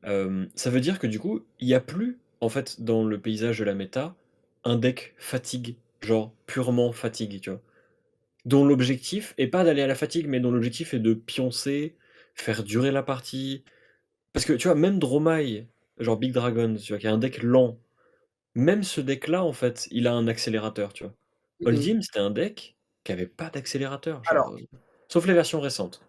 Ça veut dire que du coup, il y a plus, en fait, dans le paysage de la méta, un deck fatigue, genre purement fatigue, tu vois? Dont l'objectif est pas d'aller à la fatigue, mais dont l'objectif est de pioncer, faire durer la partie. Parce que tu vois, même Dromai, genre Big Dragon, tu vois, qui a un deck lent, même ce deck-là, en fait, il a un accélérateur, tu vois? Mhm. Oldhim, c'était un deck qui avait pas d'accélérateur, genre, Alors, sauf les versions récentes,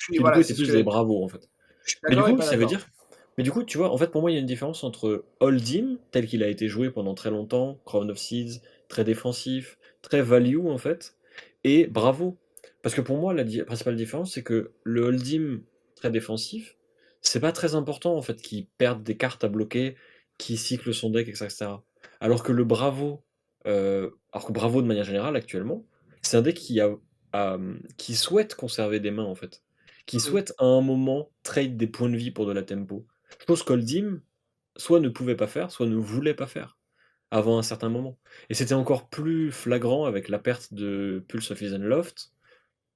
qui du coup voilà, étaient c'est ce plus que des j'allais dire. bravos, en fait. Je suis Mais du d'accord et coup, pas ça veut d'accord. dire mais du coup, tu vois, en fait, pour moi, il y a une différence entre Oldhim, tel qu'il a été joué pendant très longtemps, Crown of Seeds, très défensif, très value, en fait, et Bravo. Parce que pour moi, la principale différence, c'est que le Oldhim très défensif, c'est pas très important, en fait, qu'il perde des cartes à bloquer, qu'il cycle son deck, etc. Alors que Bravo, de manière générale, actuellement, c'est un deck qui souhaite conserver des mains, en fait, qui Mhm. souhaite à un moment trade des points de vie pour de la tempo. Je pense qu'Oldim, soit ne pouvait pas faire, soit ne voulait pas faire, avant un certain moment. Et c'était encore plus flagrant avec la perte de Pulse of Loft,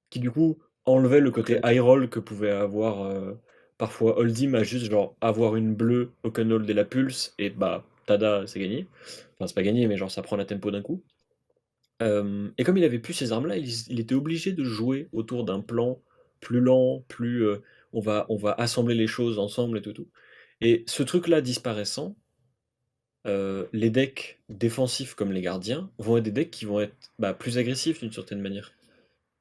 qui du coup enlevait le côté Ok. high roll que pouvait avoir parfois Oldim à juste genre avoir une bleue, Oakenhold et la Pulse, et bah tada, c'est gagné. Enfin, c'est pas gagné, mais genre ça prend la tempo d'un coup. Et comme il avait plus ces armes-là, il était obligé de jouer autour d'un plan plus lent, plus on va assembler les choses ensemble et tout, tout. Et ce truc-là disparaissant, les decks défensifs comme les gardiens vont être des decks qui vont être plus agressifs d'une certaine manière.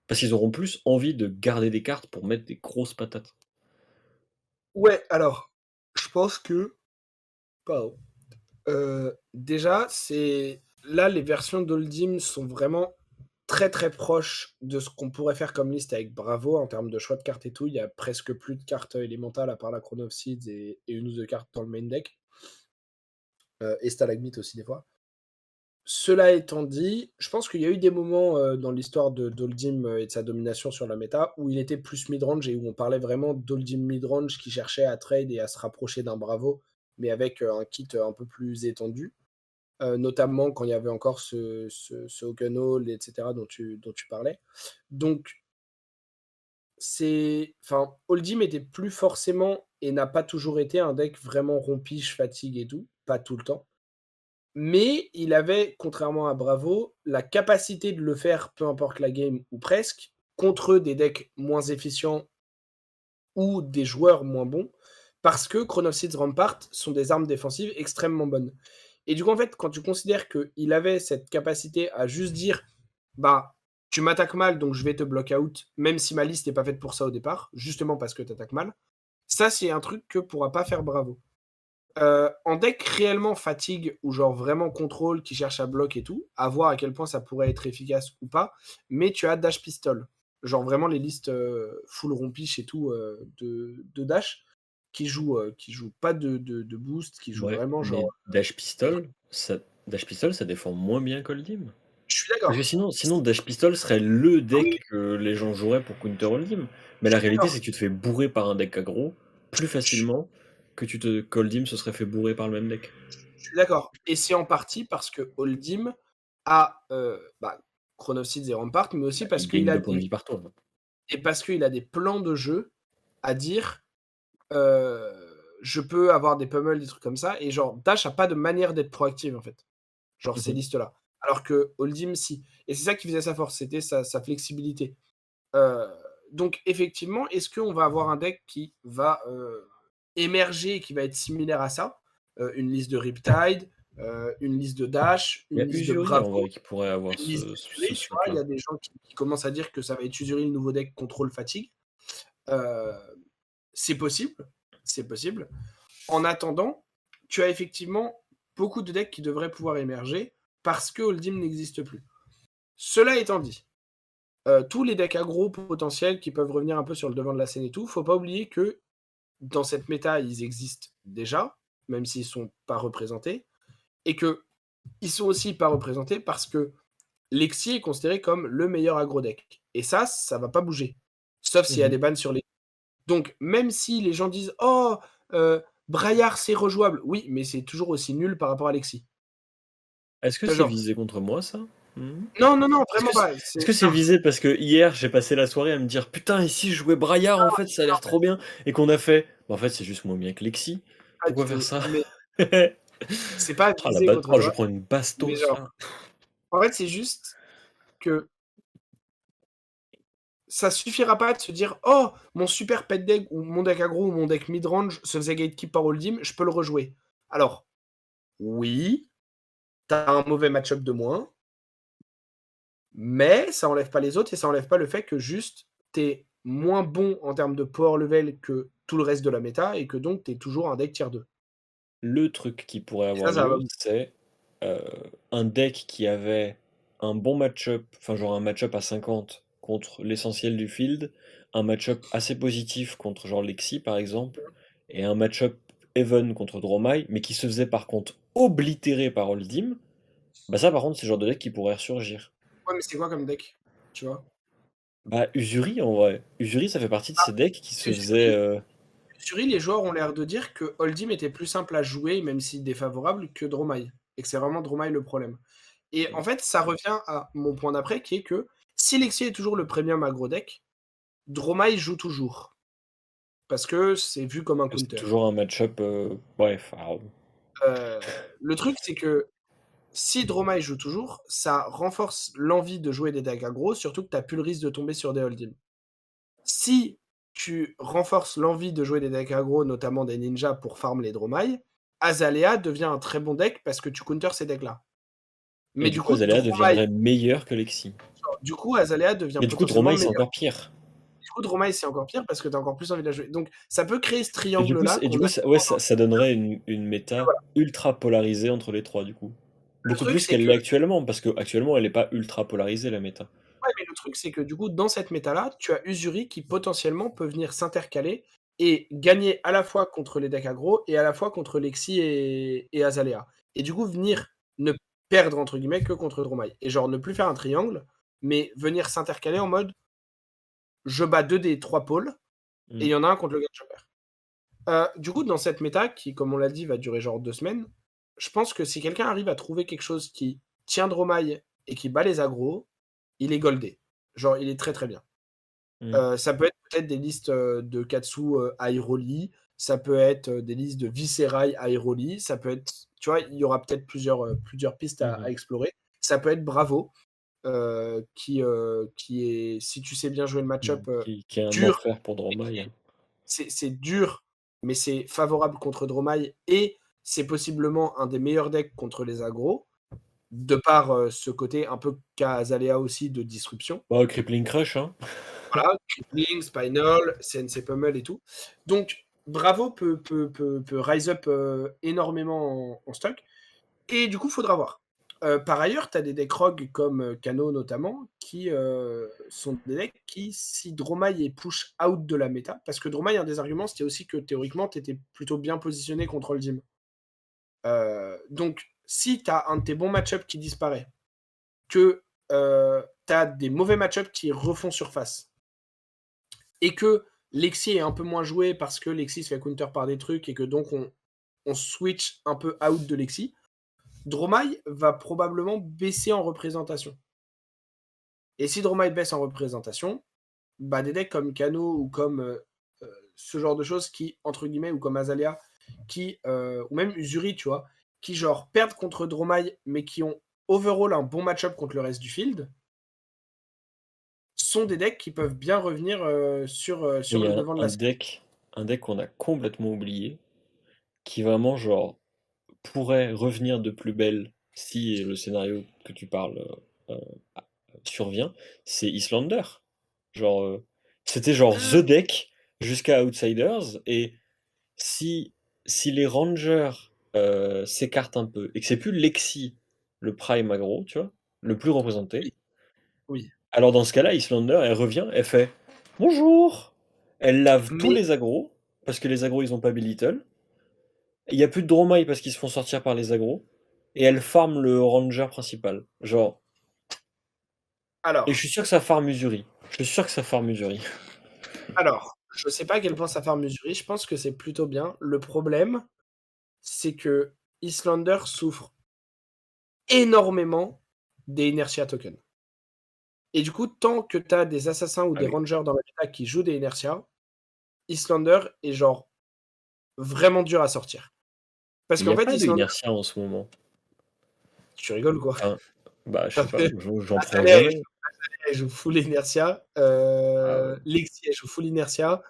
Parce qu'ils auront plus envie de garder des cartes pour mettre des grosses patates. Ouais, alors, je pense que. Pardon. Déjà, c'est. Là, les versions d'Oldim sont vraiment très très proches de ce qu'on pourrait faire comme liste avec Bravo en termes de choix de cartes et tout. Il y a presque plus de cartes élémentales à part la Chrono of Seeds et une ou deux cartes dans le main deck. Et Stalagmite aussi, des fois. Cela étant dit, je pense qu'il y a eu des moments dans l'histoire de d'Oldim et de sa domination sur la méta où il était plus mid-range et où on parlait vraiment d'Oldim mid-range qui cherchait à trade et à se rapprocher d'un Bravo, mais avec un kit un peu plus étendu. Notamment quand il y avait encore ce Hogan Hall, etc., dont tu parlais. Donc, enfin, Oldhim était plus forcément et n'a pas toujours été un deck vraiment rompiche, fatigue et tout, pas tout le temps. Mais il avait, contrairement à Bravo, la capacité de le faire, peu importe la game ou presque, contre des decks moins efficients ou des joueurs moins bons, parce que Chronoseeds Rampart sont des armes défensives extrêmement bonnes. Et du coup, en fait, quand tu considères qu'il avait cette capacité à juste dire, bah, tu m'attaques mal, donc je vais te block out, même si ma liste n'est pas faite pour ça au départ, justement parce que tu attaques mal, ça, c'est un truc que pourra pas faire Bravo. En deck réellement fatigue ou genre vraiment contrôle qui cherche à bloc et tout, à voir à quel point ça pourrait être efficace ou pas, mais tu as Dash Pistol. Genre vraiment les listes full rompiche et tout de Dash qui jouent pas de boost, qui jouent Ouais, vraiment genre. mais Dash Pistol. Dash Pistol, ça défend moins bien qu'Oldhim. Je suis Parce que d'accord. sinon Dash Pistol serait le Ah oui, deck que les gens joueraient pour counter Oldhim. Mais je la suis réalité, c'est d'accord. que tu te fais bourrer par un deck aggro plus Je facilement qu'Oldhim se serait fait bourrer par le même deck. je suis d'accord et c'est en partie parce que Oldhim a, Chronoseeds et Rampart, mais aussi Bah, parce il qu'il gagne a 2 points de des vie par tour. et parce qu'il a des plans de jeu à dire, heu, je peux avoir des pummels, des trucs comme ça et genre Dash a pas de manière d'être proactive, en fait. Genre ces Mmh. listes-là. Alors que Oldhim, si et c'est ça qui faisait sa force, c'était sa flexibilité. Heu, donc effectivement, est-ce qu'on va avoir un deck qui va, émerger et qui va être similaire à ça? Une liste de Riptide, une liste de Dash, Il y une a liste de Usuri Bravo, en vrai qui pourrait avoir une liste ce d'Uzuri, tu vois? Il y slot-là. a des gens qui commencent à dire que ça va être Uzuri le nouveau deck contrôle fatigue. Heu, c'est possible, c'est possible. En attendant, tu as effectivement beaucoup de decks qui devraient pouvoir émerger parce que Hold'em n'existe plus. Cela étant dit, tous les decks aggro potentiels qui peuvent revenir un peu sur le devant de la scène et tout, faut pas oublier que dans cette méta, ils existent déjà, même s'ils sont pas représentés, et qu'ils sont aussi pas représentés parce que Lexi est considéré comme le meilleur aggro deck. Et ça va pas bouger. Sauf s'il y a Mmh. des bans sur les. Donc, même si les gens disent oh, Braillard c'est rejouable, oui, mais c'est toujours aussi nul par rapport à Lexi. Est-ce que Tu vois, c'est genre, visé contre moi ça? Mmh. non, non, non, Est-ce que vraiment c'est pas. est-ce que c'est Non, visé parce que hier j'ai passé la soirée à me dire: «Putain et si je jouais Braillard en fait, ça a l'air trop bien» et qu'on a fait: «Bah, en fait c'est juste moins bien que Lexi, pas du pourquoi faire tout. ça?» Mais c'est pas Ah la visé ba contre oh je toi, prends une mais bastos genre, là. en fait, c'est juste que ça suffira pas de se dire: «Oh, mon super pet deck ou mon deck aggro ou mon deck mid-range se faisait gatekeep par Hold'em, je peux le rejouer». Alors, oui, tu as un mauvais match-up de moins, mais ça enlève pas les autres et ça enlève pas le fait que juste tu es moins bon en termes de power level que tout le reste de la méta et que donc tu es toujours un deck tier 2. Le truc qui pourrait Et avoir ça va lieu, pas c'est, heu, un deck qui avait un bon match-up, enfin genre un match-up à 50 contre l'essentiel du field, un match-up assez positif contre genre Lexi par exemple, et un match-up even contre Dromai, mais qui se faisait par contre oblitérer par Oldhim, bah ça par contre c'est le genre de deck qui pourrait ressurgir. ouais, mais c'est quoi comme deck? Tu vois? Bah Usuri en vrai, Usuri ça fait partie de Ah, ces decks qui se faisaient, Usuri Usuri, les joueurs ont l'air de dire que Hold'em était plus simple à jouer, même si défavorable, que Dromai et que c'est vraiment Dromai le problème. Et en fait, ça revient à mon point d'après qui est que si Lexi est toujours le premium aggro deck, Dromai joue toujours. Parce que c'est vu comme un c'est counter. toujours un match-up, bref, alors Heu, le truc, c'est que si Dromai joue toujours, ça renforce l'envie de jouer des decks aggro, surtout que tu as plus le risque de tomber sur des Hold'em. Si tu renforces l'envie de jouer des decks aggro, notamment des ninjas pour farm les Dromai, Azalea devient un très bon deck parce que tu counter ces decks-là. et Mais du du coup coup, Azalea deviendrait meilleur que Lexi. Azalea devient Mais du coup potentiellement Dromai c'est meilleur. encore pire. Du coup, Dromai, c'est encore pire parce que tu as encore plus envie de la jouer. Donc, ça peut créer ce triangle-là Et du qu'on coup a ça ouais, souvent dans ça donnerait une méta voilà. ultra polarisée entre les 3 du coup. Le Beaucoup truc, plus c'est qu'elle que l'est actuellement, parce qu'actuellement elle est pas ultra polarisée la méta. ouais, mais le truc, c'est que du coup, dans cette méta-là, tu as Usuri qui potentiellement peut venir s'intercaler et gagner à la fois contre les decks aggro et à la fois contre Lexi et Azalea. Et du coup, venir ne perdre entre guillemets que contre Dromai. Et genre ne plus faire un triangle, mais venir s'intercaler en mode je bats deux des trois pôles et il Mmh. y en a un contre lequel je perds. Du coup, dans cette méta, qui, comme on l'a dit, va durer genre 2 semaines, je pense que si quelqu'un arrive à trouver quelque chose qui tient Dromai et qui bat les aggros, il est goldé. Genre, il est très très bien. Mmh. Ça peut être peut-être des listes, de Katsu, Airoli, ça peut être, des listes de Viserai Airoli, ça peut être tu vois? Il y aura peut-être plusieurs pistes Mmh à mh. explorer. Ça peut être Bravo, qui est si tu sais bien jouer le Mmh. match-up, Qui est un dur, enfer pour mais qui Dromai, est hein. c'est dur, mais c'est favorable contre Dromai et c'est possiblement un des meilleurs decks contre les aggros, de par, ce côté un peu qu'a Azalea aussi de disruption. Bah, Crippling Crush, hein. Voilà, Crippling, Spinal, CNC Pummel et tout. Donc Bravo peut rise up, énormément en stock et du coup, faudra voir. Par ailleurs, tu as des decks rogues comme, Kano notamment qui, sont des decks qui, si Dromai est push out de la méta parce que Dromai, un des arguments, c'était aussi que théoriquement, tu étais plutôt bien positionné contre Oldhim. Donc si tu as un de tes bons match-up qui disparaît, que tu as des mauvais match-up qui refont surface, et que Lexi est un peu moins joué parce que Lexi se fait counter par des trucs et que donc on switch un peu out de Lexi, Dromai va probablement baisser en représentation. Et si Dromai baisse en représentation, bah des decks comme Kano ou comme ce genre de choses qui, entre guillemets, ou comme Azalea, qui, ou même Uzuri, tu vois, qui genre perdent contre Dromai, mais qui ont overall un bon match-up contre le reste du field, sont des decks qui peuvent bien revenir Mais sur il y le a devant de la scène. un deck qu'on a complètement oublié, qui vraiment, genre, pourrait revenir de plus belle si le scénario que tu parles survient, c'est Islander. Genre, c'était genre The Deck jusqu'à Outsiders, et si, si les Rangers s'écartent un peu, et que c'est plus Lexi le prime aggro, tu vois, le plus représenté, Oui, oui. alors dans ce cas-là, Islander, elle revient, elle fait «Bonjour!» Elle lave tous Mais les aggros, parce que les aggros, ils ont pas Belittle. Il y a plus de Dromai parce qu'ils se font sortir par les aggros. Et elle farm le ranger principal. Genre. Et je alors, suis sûr que ça farm Usuri. Je suis sûr que ça farm Usuri. je sais pas à quel point ça fait mesurer, je pense que c'est plutôt bien. Le problème, c'est que Islander souffre énormément des inertia tokens. Et du coup, tant que tu as des assassins ou Ah des oui. rangers dans la méta qui jouent des inertia, Islander est genre vraiment dur à sortir. Parce Mais il n'y qu'en a fait, pas de Islander, inertia en ce moment. tu rigoles quoi. Enfin, bah, je Ça sais pas, fait j'en prends Azalea, jamais. elle joue full inertia. Ah ouais. Lexi, elle joue full inertia.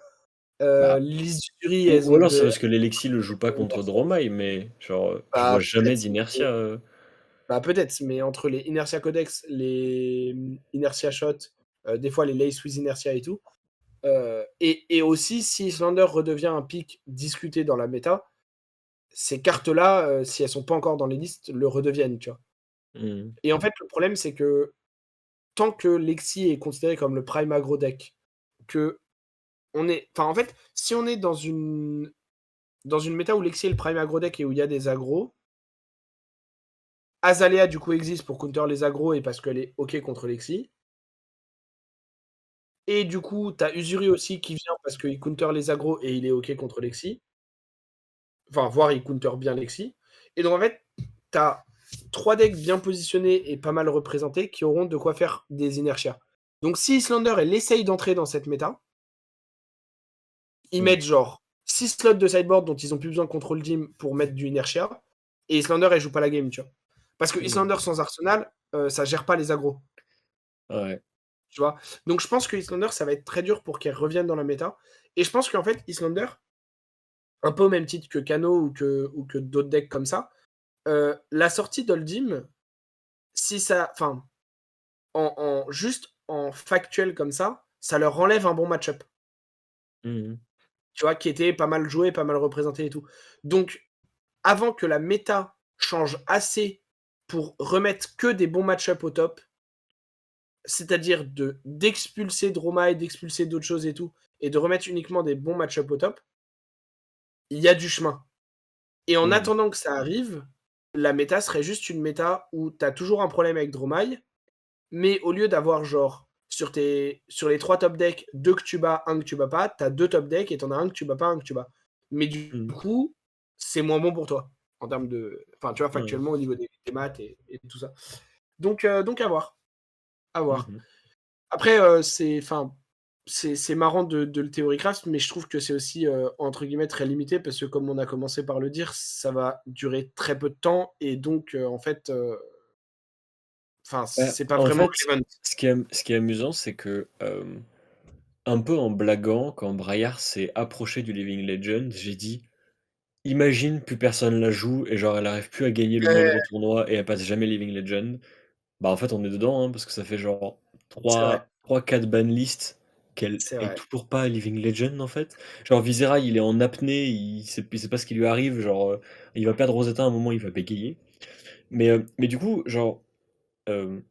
Bah. Les Uzuri, elles Ou ont alors c'est de parce que l'Elexi le joue pas contre inertia. Dromai, mais genre, je vois Bah, jamais peut-être, mais, d'inertia. bah, peut-être, mais entre les inertia codex, les inertia shot, des fois les lace with inertia et tout, et aussi si Islander redevient un pick discuté dans la méta, ces cartes-là, si elles sont pas encore dans les listes, le redeviennent, tu vois. Mhm. Et en fait, le problème, c'est que tant que Lexi est considéré comme le prime aggro deck, que on est, enfin en fait, si on est dans une méta où Lexi est le prime aggro deck et où il y a des aggros, Azalea du coup existe pour counter les aggros et parce qu'elle est ok contre Lexi. Et du coup, t'as Usuri aussi qui vient parce qu'il counter les aggros et il est ok contre Lexi. Enfin, voire il counter bien Lexi. Et donc en fait, t'as 3 decks bien positionnés et pas mal représentés qui auront de quoi faire des inertias. Donc si Islander elle essaye d'entrer dans cette méta, ils Mhm. mettent genre 6 slots de sideboard dont ils ont plus besoin de control team pour mettre du inertia. Et Islander elle joue pas la game, tu vois. Parce que Mhm. Islander sans Arsenal, ça gère pas les aggros. Ouais. Tu vois. Donc je pense que Islander ça va être très dur pour qu'elle revienne dans la méta. Et je pense qu'en fait, Islander, un peu au même titre que Kano ou que d'autres decks comme ça, la sortie d'Oldim, si ça. Enfin, juste en factuel comme ça leur enlève un bon match-up. Mhm. Tu vois, qui était pas mal joué, pas mal représenté et tout. Donc, avant que la méta change assez pour remettre que des bons match-up au top, c'est-à-dire d'expulser Dromai, d'expulser d'autres choses et tout, et de remettre uniquement des bons match-up au top, il y a du chemin. Et en Mhm. attendant que ça arrive, la méta serait juste une méta où tu as toujours un problème avec Dromai, mais au lieu d'avoir genre sur les 3 top decks, 2 que tu bats, un que tu bats pas, tu as 2 top decks et tu en as un que tu bats pas, un que tu bats. Mais du Mhm. coup, c'est moins bon pour toi en termes de. Enfin, tu vois, Ouais. factuellement au niveau des maths et tout ça. Donc à voir. À voir. Mhm. Après, enfin, c'est marrant de le théorycraft, mais je trouve que c'est aussi, entre guillemets, très limité parce que, comme on a commencé par le dire, ça va durer très peu de temps et donc, en fait, enfin, Bah, c'est pas en vraiment fait, relevant. ce qui est amusant, c'est que un peu en blaguant, quand Braillard s'est approché du Living Legend, j'ai dit: «Imagine plus personne la joue et genre elle arrive plus à gagner le moindre tournoi et elle passe jamais Living Legend». Bah, en fait, on est dedans, hein, parce que ça fait genre C'est vrai, 3-4 banlists qu'elle c'est est vrai. toujours pas à Living Legend, en fait. Genre Viscera, il est en apnée, il sait pas ce qui lui arrive, genre, il va perdre Rosetta à un moment, il va bégayer. Mais du coup, genre, hem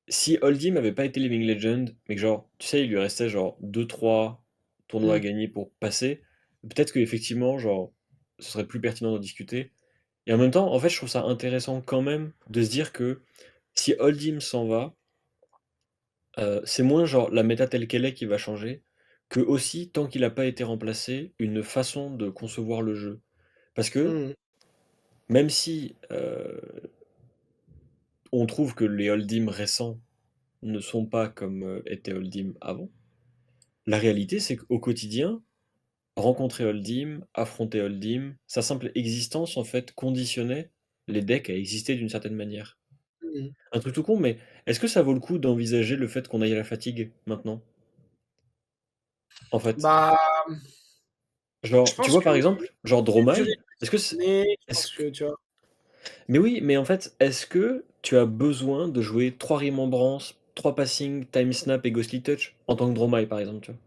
si Oldhim avait pas été Living Legend, mais que genre, tu sais, il lui restait genre 2-3 tournois à Mmh. gagner pour passer, peut-être qu'effectivement, genre, ce serait plus pertinent d'en discuter. Et en même temps, en fait, je trouve ça intéressant quand même de se dire que si Oldhim s'en va, c'est moins genre la méta telle qu'elle est qui va changer, que aussi tant qu'il a pas été remplacé, une façon de concevoir le jeu. Parce que Mmh. même si, on trouve que les Oldhim récents ne sont pas comme, était Oldhim avant, la réalité c'est qu'au quotidien, rencontrer Oldhim, affronter Oldhim, sa simple existence en fait conditionnait les decks à exister d'une certaine manière. Mmh. Un truc tout con, mais est-ce que ça vaut le coup d'envisager le fait qu'on aille à la fatigue maintenant? En fait? Bah, je Genre, tu pense vois que par exemple, genre Yuri Dromai, est-ce que c'est je est-ce pense que que, tu vois? mais oui, mais en fait, est-ce que tu as besoin de jouer 3 Remembrance, 3 Passing, Time Snap et Ghostly Touch en tant que Dromai par exemple, tu vois?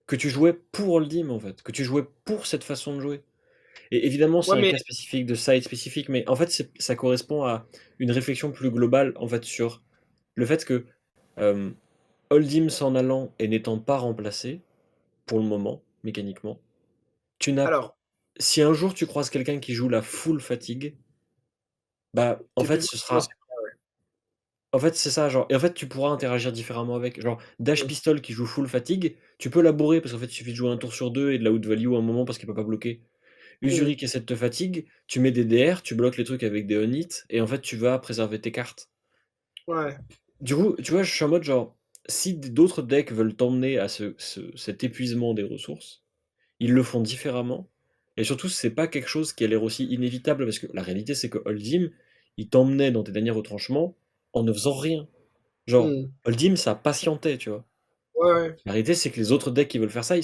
Que tu jouais pour Oldhim en fait, que tu jouais pour cette façon de jouer. Et évidemment, c'est Ouais, un mais cas spécifique de side spécifique, mais en fait, ça correspond à une réflexion plus globale en fait sur le fait que Oldhim s'en allant et n'étant pas remplacé, pour le moment, mécaniquement, tu n'as alors, si un jour tu croises quelqu'un qui joue la full fatigue, bah, en tu fait, plus ce facilement sera en fait, c'est ça, genre et en fait, tu pourras interagir différemment avec. Genre, Dash mmh, Pistol qui joue full fatigue, tu peux la bourrer parce qu'en fait, il suffit de jouer un tour sur 2 et de la outvalue à un moment parce qu'il peut pas bloquer. mmh, Usuri qui essaie de te fatigue, tu mets des DR, tu bloques les trucs avec des on-hit et en fait, tu vas préserver tes cartes. ouais. Du coup, tu vois, je suis en mode genre, si d'autres decks veulent t'emmener à cet épuisement des ressources, ils le font différemment. Et surtout, c'est pas quelque chose qui a l'air aussi inévitable, parce que la réalité, c'est que Oldhim, il t'emmenait dans tes derniers retranchements en ne faisant rien. Genre, Mmh. Oldhim, ça patientait, tu vois. Ouais, ouais. La réalité, c'est que les autres decks qui veulent faire ça, ils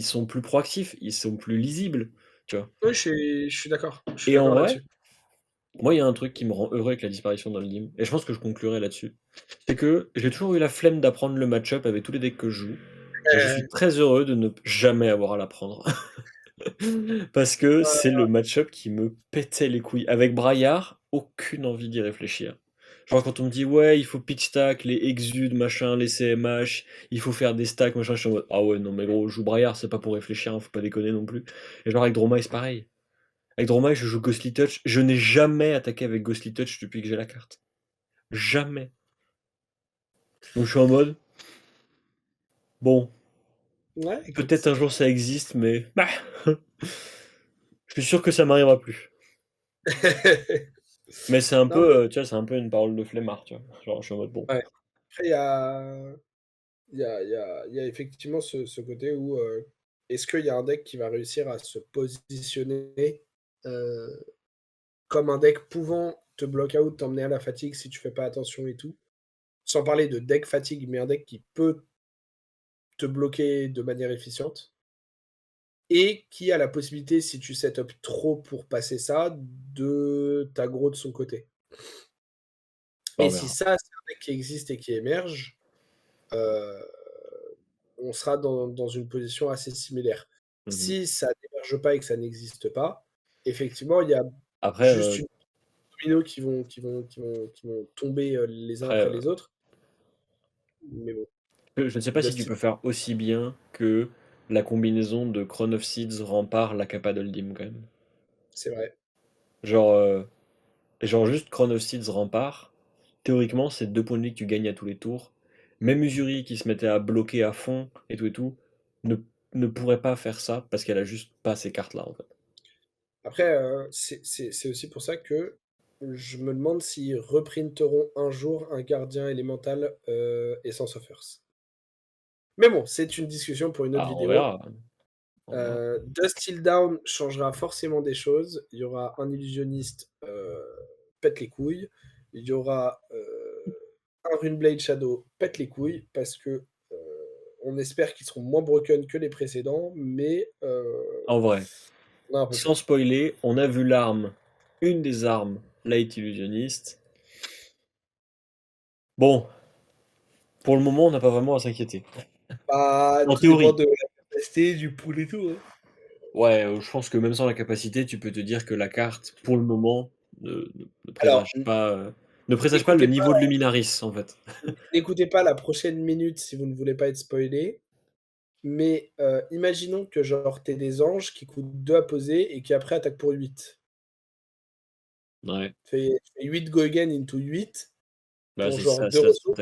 sont plus proactifs, ils sont plus lisibles, tu vois. Oui, je suis d'accord. Je suis Et en d'accord vrai, là-dessus. moi, il y a un truc qui me rend heureux avec la disparition d'Oldhim, et je pense que je conclurai là-dessus. C'est que j'ai toujours eu la flemme d'apprendre le match-up avec tous les decks que je joue, et je suis très heureux de ne jamais avoir à l'apprendre. Parce que c'est le match-up qui me pétait les couilles. Avec Braillard, aucune envie d'y réfléchir. Genre quand on me dit ouais, il faut pitch stack, les exudes, machin, les CMH, il faut faire des stacks, machin, je suis en mode ah ouais, non mais gros, je joue Braillard, c'est pas pour réfléchir, hein, faut pas déconner non plus. Et genre avec Dromai, c'est pareil. Avec Dromai, je joue Ghostly Touch. Je n'ai jamais attaqué avec Ghostly Touch depuis que j'ai la carte. Jamais. Donc je suis en mode bon, Ouais, peut-être écoute. un jour ça existe, mais bah, je suis sûr que ça m'arrivera plus. Mais c'est un Non, mais peu, tu vois, c'est un peu une parole de flemmard, tu vois. Genre, je suis en mode bon. ouais. Après, il y a effectivement ce côté où, est-ce qu'il y a un deck qui va réussir à se positionner, heu, comme un deck pouvant te block out, t'emmener à la fatigue si tu fais pas attention et tout? Sans parler de deck fatigue, mais un deck qui peut te bloquer de manière efficiente et qui a la possibilité, si tu set up trop pour passer ça, de t'aggro de son côté. Bah, Et on si verra. ça, c'est un deck qui existe et qui émerge, heu, on sera dans une position assez similaire. Mmh. Si ça n'émerge pas et que ça n'existe pas, effectivement, il y a Après, juste une domino qui vont tomber, les uns après, après les autres. Mais bon, je ne sais pas si tu Dusty peux faire aussi bien que la combinaison de Crown of Seeds, Rempart, la Capa d'Oldim, quand même. c'est vrai. Genre, genre juste Crown of Seeds, Rempart, théoriquement, c'est 2 points de vie que tu gagnes à tous les tours. Même Usuri qui se mettait à bloquer à fond et tout, ne ne pourrait pas faire ça parce qu'elle a juste pas ces cartes-là, en fait. Après, c'est aussi pour ça que je me demande s'ils reprinteront un jour un gardien élémental, Essence of Earth. Mais bon, c'est une discussion pour une autre Ah, on vidéo. verra, on verra. Dust Till Down changera forcément des choses. Il y aura un illusionniste, pète les couilles. Il y aura, un Runeblade Shadow pète les couilles parce que, on espère qu'ils seront moins broken que les précédents, mais En vrai, on a un peu sans peur. spoiler, on a vu l'arme, une des armes, Light Illusioniste. Bon, pour le moment, on n'a pas vraiment à s'inquiéter. Bah, En tout dépend théorie. de la capacité, du pool et tout, hein. Ouais, je pense que même sans la capacité, tu peux te dire que la carte, pour le moment, ne Alors, présage pas, ne présage pas le n'écoutez pas niveau de Luminaris, en fait. n'écoutez pas la prochaine minute si vous ne voulez pas être spoilé, mais imaginons que genre tu des anges qui coûtent 2 à poser et qui après attaquent pour 8. Ouais. Tu fais 8 go again into 8 Bah, pour c'est genre ça, 2 ça ressources.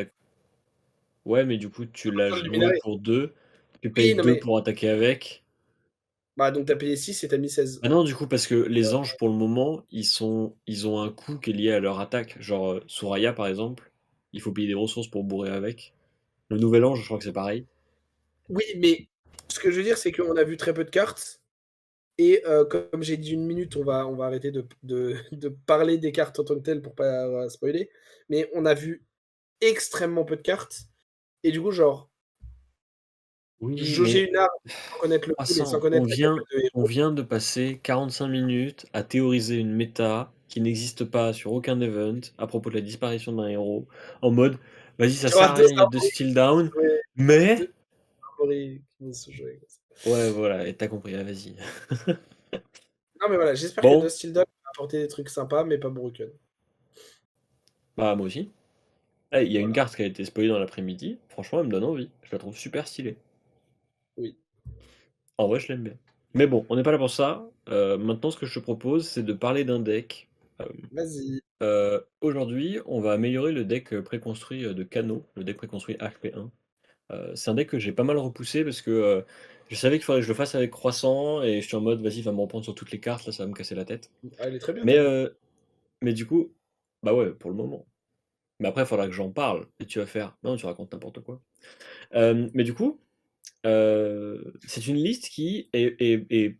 ouais, mais du coup, tu l'as Sur le joué Luminary. pour 2, tu payes Oui, non 2 mais pour attaquer avec. bah donc t'as payé 6 et t'as mis 16. Ah non, du coup, parce que les anges, pour le moment, ils ont un coût qui est lié à leur attaque. Genre, Soraya, par exemple, il faut payer des ressources pour bourrer avec. Le nouvel ange, je crois que c'est pareil. Oui, mais ce que je veux dire, c'est qu'on a vu très peu de cartes. Et comme j'ai dit une minute, on va arrêter de parler des cartes en tant que telles pour pas spoiler. Mais on a vu extrêmement peu de cartes. Et du coup, genre, Oui, jauger mais une arme sans connaître le pool et sans passant, connaître la capa de on héros. vient de passer 45 minutes à théoriser une méta qui n'existe pas sur aucun event à propos de la disparition d'un héros, en mode, vas-y, ça Tu sert auras à deux rien, il y a deux armories still qui vont se down, jouer. mais... Deux armories qui vont se jouer comme ça. Ouais, voilà, et t'as compris, ah, vas-y. Non, mais voilà, j'espère que Bon, Dust Till Dawn va apporter des trucs sympas, mais pas broken. bah moi aussi. Eh, il y a une Voilà, carte qui a été spoilée dans l'après-midi, franchement, elle me donne envie. Je la trouve super stylée. oui. En vrai, je l'aime bien. Mais bon, on n'est pas là pour ça. Maintenant, ce que je te propose, c'est de parler d'un deck. Euh, Vas-y. Aujourd'hui, on va améliorer le deck préconstruit de Kano, le deck préconstruit HP1. C'est un deck que j'ai pas mal repoussé parce que je savais qu'il faudrait que je le fasse avec Croissant et je suis en mode, vas-y, va me reprendre sur toutes les cartes, là, ça va me casser la tête. Ah, elle est très bien Mais, ta deck. euh, mais du coup, bah ouais, pour le moment. Mais après, il faudra que j'en parle et tu vas faire, non, tu racontes n'importe quoi. Mais du coup, c'est une liste qui est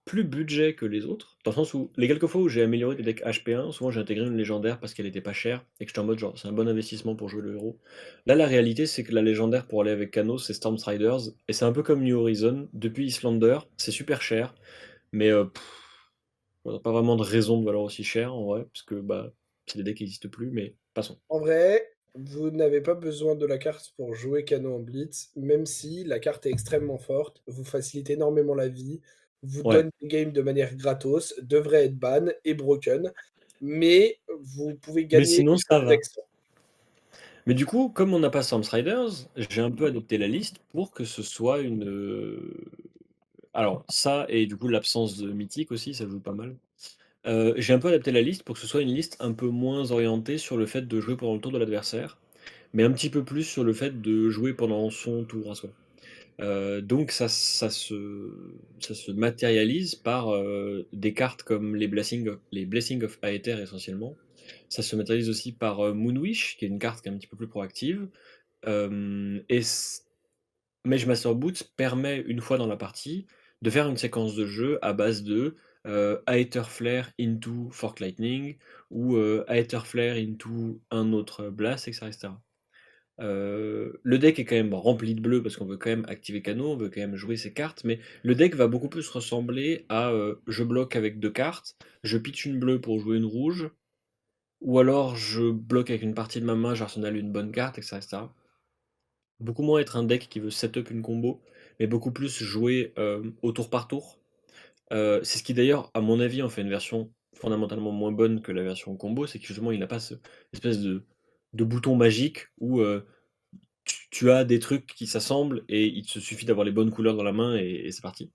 plus budget que les autres, dans le sens où les quelques fois où j'ai amélioré des decks HP1, souvent j'ai intégré une légendaire parce qu'elle était pas chère et que j'étais en mode genre c'est un bon investissement pour jouer le héros. Là, la réalité, c'est que la légendaire pour aller avec Kano, c'est Stormstriders et c'est un peu comme New Horizon. Depuis Islander, c'est super cher, mais on n'a pas vraiment de raison de valoir aussi cher en vrai, parce que bah, c'est des decks qui n'existent plus, mais passons. En vrai, vous n'avez pas besoin de la carte pour jouer Cano en Blitz, même si la carte est extrêmement forte, vous facilite énormément la vie, vous Ouais. donne des games de manière gratos, devrait être ban et broken, mais vous pouvez Mais gagner sinon, sur ça le va. deck. Mais du coup, comme on n'a pas Riders, j'ai un peu adopté la liste pour que ce soit une. Alors, ça, et du coup, l'absence de mythique aussi, ça joue pas mal. J'ai un peu adapté la liste pour que ce soit une liste un peu moins orientée sur le fait de jouer pendant le tour de l'adversaire, mais un petit peu plus sur le fait de jouer pendant son tour à soi. Donc, ça se matérialise par des cartes comme les Blessing of Aether essentiellement. Ça se matérialise aussi par Moonwish, qui est une carte qui est un petit peu plus proactive. Et Mage Master Boots permet, une fois dans la partie, de faire une séquence de jeu à base de Aether Flare into Fork Lightning ou Aether Flare into un autre Blast, etc. etc. Le deck est quand même rempli de bleu parce qu'on veut quand même activer Cano, on veut quand même jouer ses cartes, mais le deck va beaucoup plus ressembler à je bloque avec 2 cartes, je pitch une bleue pour jouer une rouge, ou alors je bloque avec une partie de ma main, j'arsenale une bonne carte, etc., etc. Beaucoup moins être un deck qui veut setup une combo, mais beaucoup plus jouer au tour par tour. C'est ce qui d'ailleurs, à mon avis, en fait une version fondamentalement moins bonne que la version combo, c'est que justement il n'a pas cette espèce de bouton magique où tu as des trucs qui s'assemblent et il te suffit d'avoir les bonnes couleurs dans la main et c'est parti.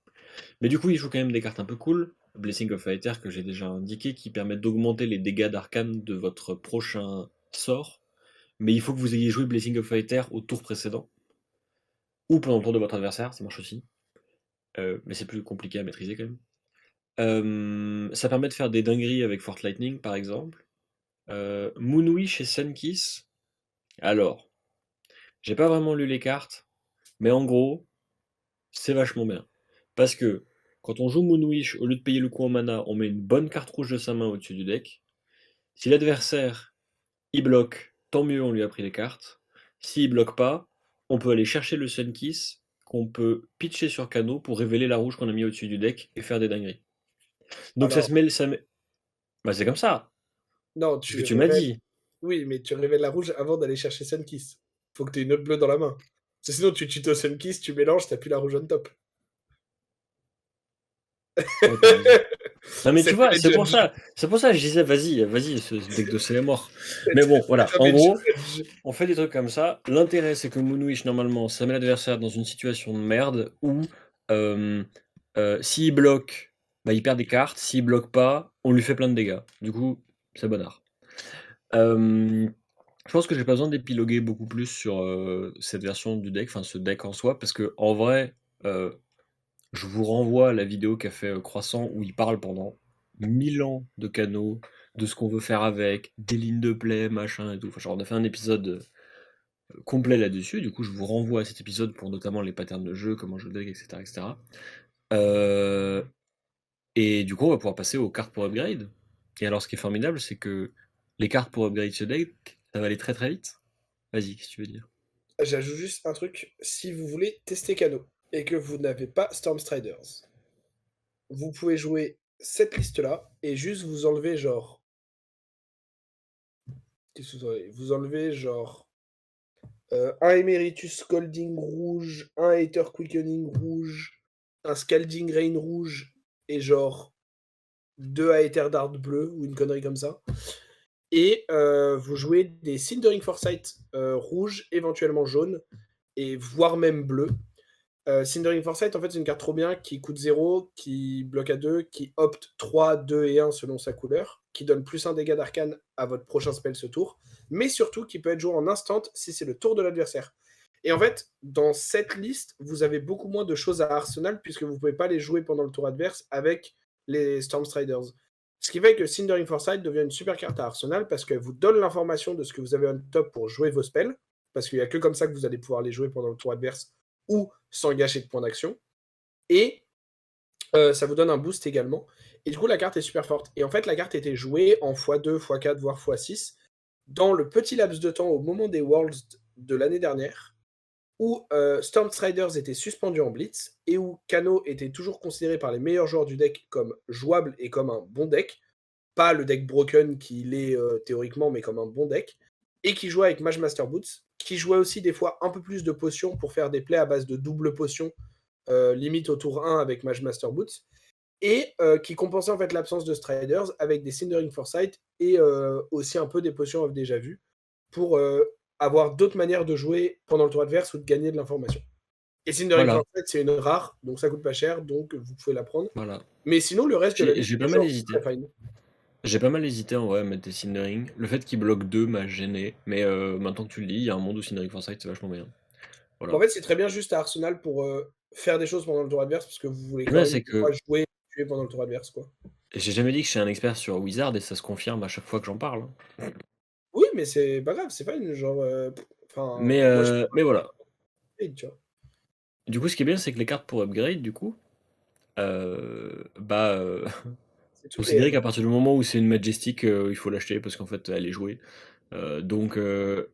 Mais du coup, il joue quand même des cartes un peu cool. Blessing of Aether que j'ai déjà indiqué, qui permet d'augmenter les dégâts d'arcane de votre prochain sort. Mais il faut que vous ayez joué Blessing of Aether au tour précédent, ou pendant le tour de votre adversaire, ça marche aussi. Mais c'est plus compliqué à maîtriser quand même. Ça permet de faire des dingueries avec Fort Lightning, par exemple. Moonwish et Sunkiss. Alors, j'ai pas vraiment lu les cartes, mais en gros, c'est vachement bien. Parce que quand on joue Moonwish, au lieu de payer le coup en mana, on met une bonne carte rouge de sa main au-dessus du deck. Si l'adversaire il bloque, tant mieux, on lui a pris les cartes. S'il bloque pas, on peut aller chercher le Sunkiss qu'on peut pitcher sur Kano pour révéler la rouge qu'on a mis au-dessus du deck et faire des dingueries. Donc ça se Alors, mêle, bah c'est comme ça, non, c'est ce que tu tu m'as révèles. dit. Oui, mais tu révèles la rouge avant d'aller chercher Sunkiss. Faut que tu aies une autre bleue dans la main. Parce que sinon, tu tutos Sunkiss, tu mélanges, t'as plus la rouge on top. Ouais, t'as raison. Non mais tu C'est vois, toi les judges. c'est pour ça que je disais vas-y, vas-y, ce deck de c'est mort. Mais bon, C'est voilà, toi en mes gros, judges. on fait des trucs comme ça. L'intérêt, c'est que Moonwish, normalement, ça met l'adversaire dans une situation de merde où euh, s'il bloque, bah, il perd des cartes. S'il bloque pas, on lui fait plein de dégâts. Du coup, c'est bonnard. Je pense que j'ai pas besoin d'épiloguer beaucoup plus sur, cette version du deck, enfin ce deck en soi, parce que en vrai, je vous renvoie à la vidéo qu'a fait, Croissant où il parle pendant 1000 ans de Cano, de ce qu'on veut faire avec, des lignes de play, machin et tout. Enfin, genre, on a fait un épisode, complet là-dessus. Du coup, je vous renvoie à cet épisode pour notamment les patterns de jeu, comment jouer le deck, etc., etc. Heu et du coup, on va pouvoir passer aux cartes pour upgrade. Et alors, ce qui est formidable, c'est que les cartes pour upgrade ce deck, ça va aller très très vite. Vas-y, qu'est-ce que tu veux dire? J'ajoute juste un truc, si vous voulez tester Cano et que vous n'avez pas Stormstriders, vous pouvez jouer cette liste-là et juste vous enlever genre. Qu'est-ce que vous enlevez? Vous enlevez genre un Emeritus Scolding rouge, un Hater Quickening rouge, un Scalding Rain rouge et genre deux Aether Dart bleu ou une connerie comme ça. Et vous jouez des Cindering Foresight rouge, éventuellement jaune, et voire même bleu. Cindering Foresight, en fait, c'est une carte trop bien qui coûte 0, qui bloque à 2, qui opte 3, 2 et 1 selon sa couleur, qui donne plus un dégât d'arcane à votre prochain spell ce tour, mais surtout qui peut être joué en instant si c'est le tour de l'adversaire. Et en fait, dans cette liste, vous avez beaucoup moins de choses à Arsenal puisque vous ne pouvez pas les jouer pendant le tour adverse avec les Stormstriders. Ce qui fait que Cindering Foresight devient une super carte à Arsenal parce qu'elle vous donne l'information de ce que vous avez on top pour jouer vos spells, parce qu'il n'y a que comme ça que vous allez pouvoir les jouer pendant le tour adverse ou sans gâcher de points d'action. Et ça vous donne un boost également. Et du coup, la carte est super forte. Et en fait, la carte était jouée en x2, x4, voire x6 dans le petit laps de temps au moment des Worlds de l'année dernière, où Stormstriders était suspendu en Blitz et où Kano était toujours considéré par les meilleurs joueurs du deck comme jouable et comme un bon deck. Pas le deck broken qu'il est théoriquement, mais comme un bon deck. Et qui jouait avec Mage Master Boots, qui jouait aussi des fois un peu plus de potions pour faire des plays à base de double potion, limite au tour 1 avec Mage Master Boots, et qui compensait en fait l'absence de Striders avec des Cindering Foresight et aussi un peu des potions off déjà vues pour avoir d'autres manières de jouer pendant le tour adverse ou de gagner de l'information. Et Cindering Voilà, Foresight, c'est une rare, donc ça coûte pas cher, donc vous pouvez la prendre. voilà. Mais sinon, le reste de la liste J'ai est pas mal genre hésité. très fine. J'ai pas mal hésité en vrai à mettre des Cindering. Le fait qu'il bloque 2 m'a gêné, mais maintenant que tu le dis, il y a un monde où Cindering Foresight c'est vachement bien. En Voilà. fait, c'est très bien juste à Arsenal pour faire des choses pendant le tour adverse parce que vous voulez quand Mais même c'est des fois que jouer et tuer pendant le tour adverse, quoi. j'ai jamais dit que je suis un expert sur Wizard et ça se confirme à chaque fois que j'en parle, hein. Oui, mais c'est pas grave, c'est fine, genre, enfin, moi je Mais voilà. fais, tu vois? Du coup, ce qui est bien, c'est que les cartes pour upgrade, du coup, bah, C'est toutes les considérer M. qu'à partir du moment où c'est une Majestic, il faut l'acheter parce qu'en fait, elle est jouée. Donc,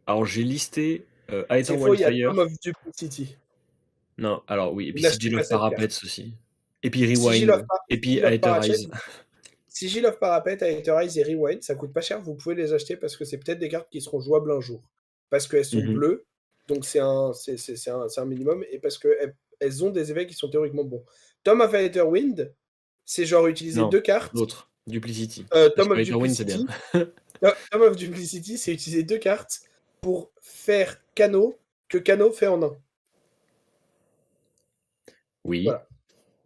alors j'ai listé Aether C'est faux, il y a Tom Wildfire. of Duplicity. Non, alors oui, et puis N'achetez Sigil pas of cette carte. Parapets aussi. Et puis Sigil of, Rewind. Et puis Sigil of Aether Parapet, Eyes. Sigil of Parapet, Aetherise et Rewind, ça coûte pas cher, vous pouvez les acheter parce que c'est peut-être des cartes qui seront jouables un jour. Parce qu'elles sont Mhm. bleues, donc c'est un minimum, et parce qu'elles elles ont des effets qui sont théoriquement bons. Tom of Aetherwind, c'est genre utiliser Non, deux cartes. l'autre, Duplicity. Parce Tom que of Aether Wind, c'est bien. Duplicity. Tom of Duplicity, c'est utiliser deux cartes pour faire Cano que Cano fait en un. Oui, Voilà,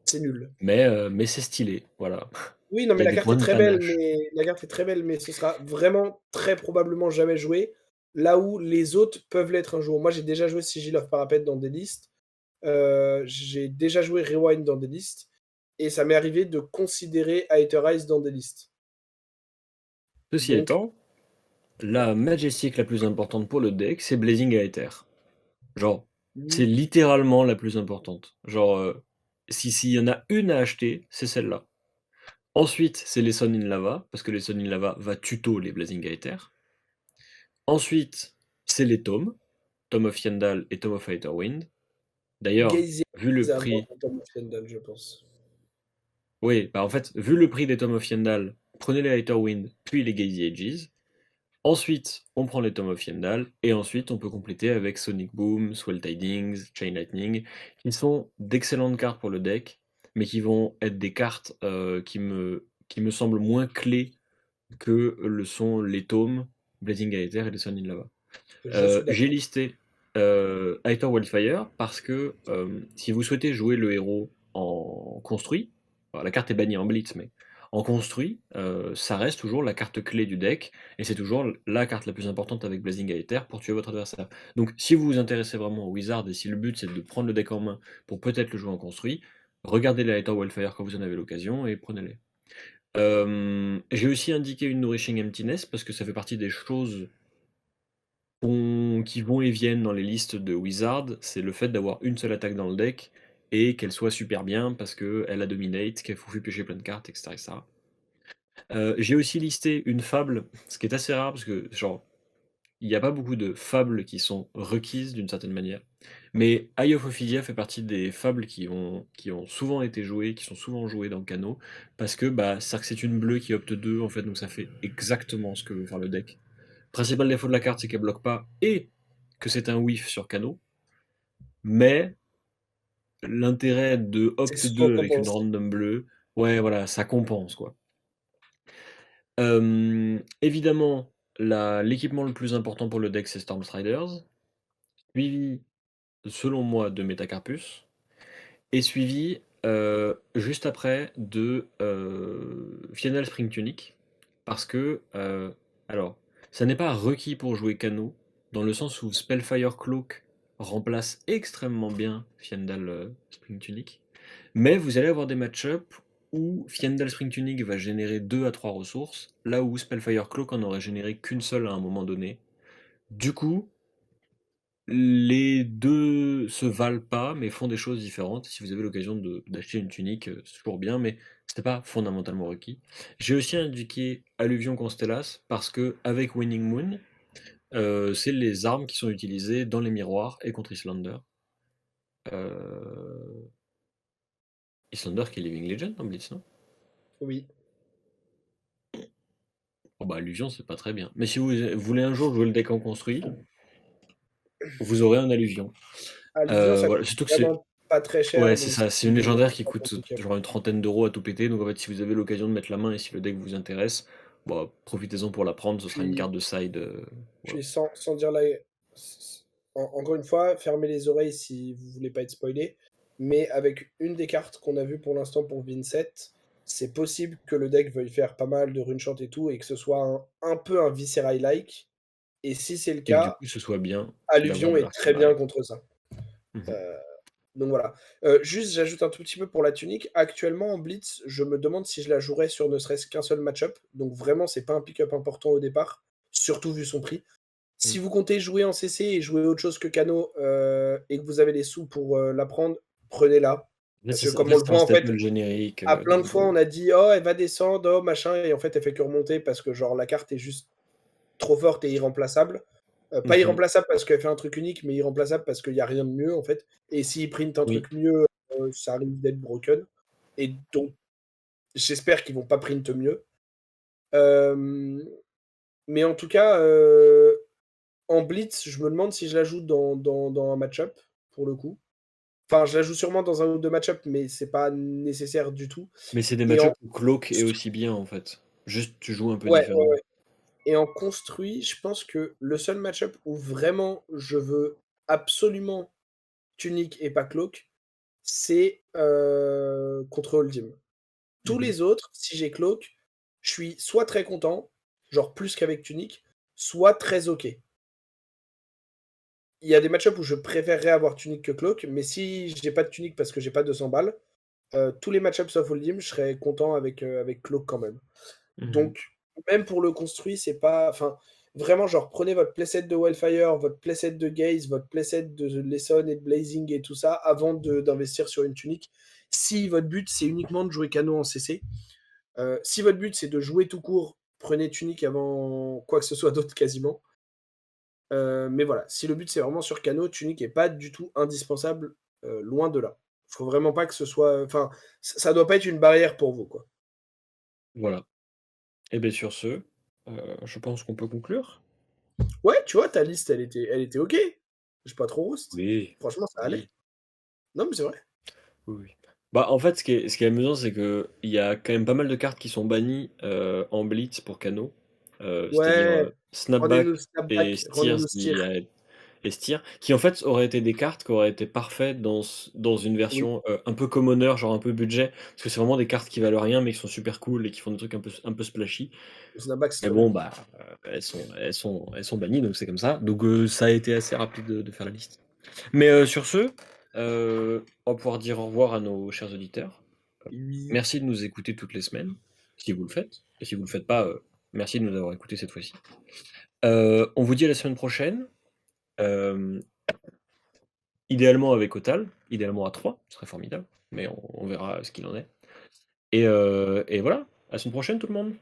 c'est nul. mais c'est stylé, voilà. Oui, non, Il y mais a la des carte est points de très belle, panache. mais ce sera vraiment très probablement jamais joué. Là où les autres peuvent l'être un jour. Moi, j'ai déjà joué Sigil of Parapet dans des listes. J'ai déjà joué Rewind dans des listes. Et ça m'est arrivé de considérer Aetherize dans des listes. Ceci Donc, étant, la Majestic la plus importante pour le deck, c'est Blazing Aether. Genre, c'est oui, littéralement la plus importante. Genre, s'il y en a une à acheter, c'est celle-là. Ensuite, c'est les Sun in Lava, parce que les Sun in Lava va tuto les Blazing Aether. Ensuite, c'est les tomes, Tome of Yandal et Tome of Aetherwind. D'ailleurs, Gaze vu le à mort prix, en Tom of Yandal, je pense. oui, bah en fait, vu le prix des Tome of Yandal, prenez les Aetherwind, puis les Gazy Ages. Ensuite, on prend les Tome of Yandal, et ensuite on peut compléter avec Sonic Boom, Swell Tidings, Chain Lightning, qui sont d'excellentes cartes pour le deck, mais qui vont être des cartes qui me semblent moins clés que le sont les tomes, Blazing Aether et les Sun in Lava. Je suis J'ai d'accord. listé Aether Wildfire parce que si vous souhaitez jouer le héros en construit, alors, la carte est bannie en blitz, mais En construit, ça reste toujours la carte clé du deck et c'est toujours la carte la plus importante avec Blazing Aether pour tuer votre adversaire. Donc si vous vous intéressez vraiment au Wizard et si le but c'est de prendre le deck en main pour peut-être le jouer en construit, regardez les Aether Wildfire quand vous en avez l'occasion et prenez-les. J'ai aussi indiqué une Nourishing Emptiness parce que ça fait partie des choses qui vont et viennent dans les listes de Wizard, c'est le fait d'avoir une seule attaque dans le deck et qu'elle soit super bien parce qu'elle a dominate, qu'elle vous fait piocher plein de cartes, etc. etc. J'ai aussi listé une fable, ce qui est assez rare parce que, genre, il n'y a pas beaucoup de fables qui sont requises d'une certaine manière. Mais Eye of Ophidia fait partie des fables qui ont souvent été jouées, qui sont souvent jouées dans Cano, parce que bah, c'est une bleue qui opte 2 en fait, donc ça fait exactement ce que veut faire le deck. Principal défaut de la carte, c'est qu'elle bloque pas et que c'est un whiff sur Cano, mais l'intérêt de C'est opt souvent 2 avec une compensé. random bleue, ouais voilà, ça compense quoi. Évidemment, l'équipement le plus important pour le deck, c'est Stormstriders, suivi, selon moi, de Metacarpus, et suivi juste après de Final Spring Tunic, parce que, alors, ça n'est pas requis pour jouer Cano, dans le sens où Spellfire Cloak remplace extrêmement bien Fiendal Spring Tunic, mais vous allez avoir des match-ups où Fiendal Spring Tunic va générer 2 à 3 ressources, là où Spellfire Cloak en aurait généré qu'une seule à un moment donné. Du coup, les deux se valent pas, mais font des choses différentes. Si vous avez l'occasion d'acheter une tunique, c'est toujours bien, mais c'était pas fondamentalement requis. J'ai aussi indiqué Alluvion Constellas parce que avec Winning Moon, c'est les armes qui sont utilisées dans les miroirs et contre Islander. Euh, Islander qui est Living Legend en Blitz, non? Oui. Oh bah Alluvion c'est pas très bien. Mais si vous voulez un jour jouer le deck en construit, vous aurez un Alluvion. Alluvion, ça Voilà, coûte surtout que c'est vraiment pas très Ouais, cher, c'est donc ça, c'est une c'est légendaire qui un bon coûte pick-up. genre une trentaine d'euros à tout péter. Donc en fait, si vous avez l'occasion de mettre la main et si le deck vous intéresse, bah, profitez-en pour la prendre, ce sera une carte Puis, de side. Voilà. puis sans dire la... Encore une fois, fermez les oreilles si vous voulez pas être spoilé, mais avec une des cartes qu'on a vues pour l'instant pour Vincent, c'est possible que le deck veuille faire pas mal de runeshot et tout, et que ce soit un peu un Viscerai-like, et si c'est le Et que du cas, coup, ce soit bien d'avoir Alluvion de est très bien l'arsenal. contre ça. Mhm. Euh, donc voilà. Juste, j'ajoute un tout petit peu pour la tunique. Actuellement, en Blitz, je me demande si je la jouerais sur ne serait-ce qu'un seul match-up. Donc vraiment, c'est pas un pick-up important au départ, surtout vu son prix. Si Mm. vous comptez jouer en CC et jouer autre chose que Cano et que vous avez les sous pour la prendre, prenez-la. Là, Parce que en comme fait, on le c'est un voit, en fait, staple générique. à plein de fois, on a dit oh, elle va descendre, oh, machin, et en fait, elle fait que remonter parce que genre la carte est juste trop forte et irremplaçable. Pas Mhm. irremplaçable parce qu'elle fait un truc unique, mais irremplaçable parce qu'il n'y a rien de mieux en fait. Et s'il print un Oui, truc mieux, ça risque d'être broken. Et donc, j'espère qu'ils vont pas print mieux. Euh, mais en tout cas, en blitz, je me demande si je la joue dans un match-up, pour le coup. Enfin, je la joue sûrement dans un ou deux match-up, mais c'est pas nécessaire du tout. mais c'est des Et en, match-ups où Cloak est aussi bien en fait. Juste, tu joues un peu ouais, différemment. et en construit, je pense que le seul match-up où vraiment je veux absolument Tunic et pas Cloak, c'est contre Holdim. Tous Mhm. les autres, si j'ai Cloak, je suis soit très content, genre plus qu'avec Tunic, soit très ok. Il y a des match-ups où je préférerais avoir Tunic que Cloak, mais si j'ai pas de Tunic parce que j'ai pas 200 balles, tous les match-ups sauf Holdim, je serais content avec Cloak quand même. Mhm. Donc, même pour le construit, c'est pas. Enfin, vraiment, genre, prenez votre playset de Wildfire, votre playset de Gaze, votre playset de Lesson et de Blazing et tout ça avant d'investir sur une tunique. Si votre but, c'est uniquement de jouer Cano en CC, si votre but, c'est de jouer tout court, prenez tunique avant quoi que ce soit d'autre quasiment. Mais voilà, si le but, c'est vraiment sur Cano, tunique est pas du tout indispensable, loin de là. Faut vraiment pas que ce soit. Enfin, ça doit pas être une barrière pour vous, quoi. Voilà. Et bien sur ce, je pense qu'on peut conclure. Ouais, tu vois, ta liste, elle était OK. J'ai pas trop rouste. Oui, Franchement, ça allait. oui. Non, mais c'est vrai. Oui, oui. Bah, en fait, ce qui est amusant, c'est que il y a quand même pas mal de cartes qui sont bannies en Blitz pour Cano. C'est-à-dire Ouais, Snapback rendez-nous et snapback, Steers, rendez-nous steer. les Styr, qui en fait auraient été des cartes qui auraient été parfaites dans une Oui, version un peu commoner, genre un peu budget, parce que c'est vraiment des cartes qui valent rien mais qui sont super cool et qui font des trucs un peu splashy. Snapback, c'est Mais trop bien. bon, bah, elles sont bannies, donc c'est comme ça. Donc ça a été assez rapide de faire la liste. Mais sur ce, on va pouvoir dire au revoir à nos chers auditeurs. Oui. Merci de nous écouter toutes les semaines, si vous le faites. Et si vous le faites pas, merci de nous avoir écoutés cette fois-ci. On vous dit à la semaine prochaine. euh, Idéalement avec Otal, idéalement à 3, ce serait formidable, mais on verra ce qu'il en est. Et voilà, à la semaine prochaine tout le monde.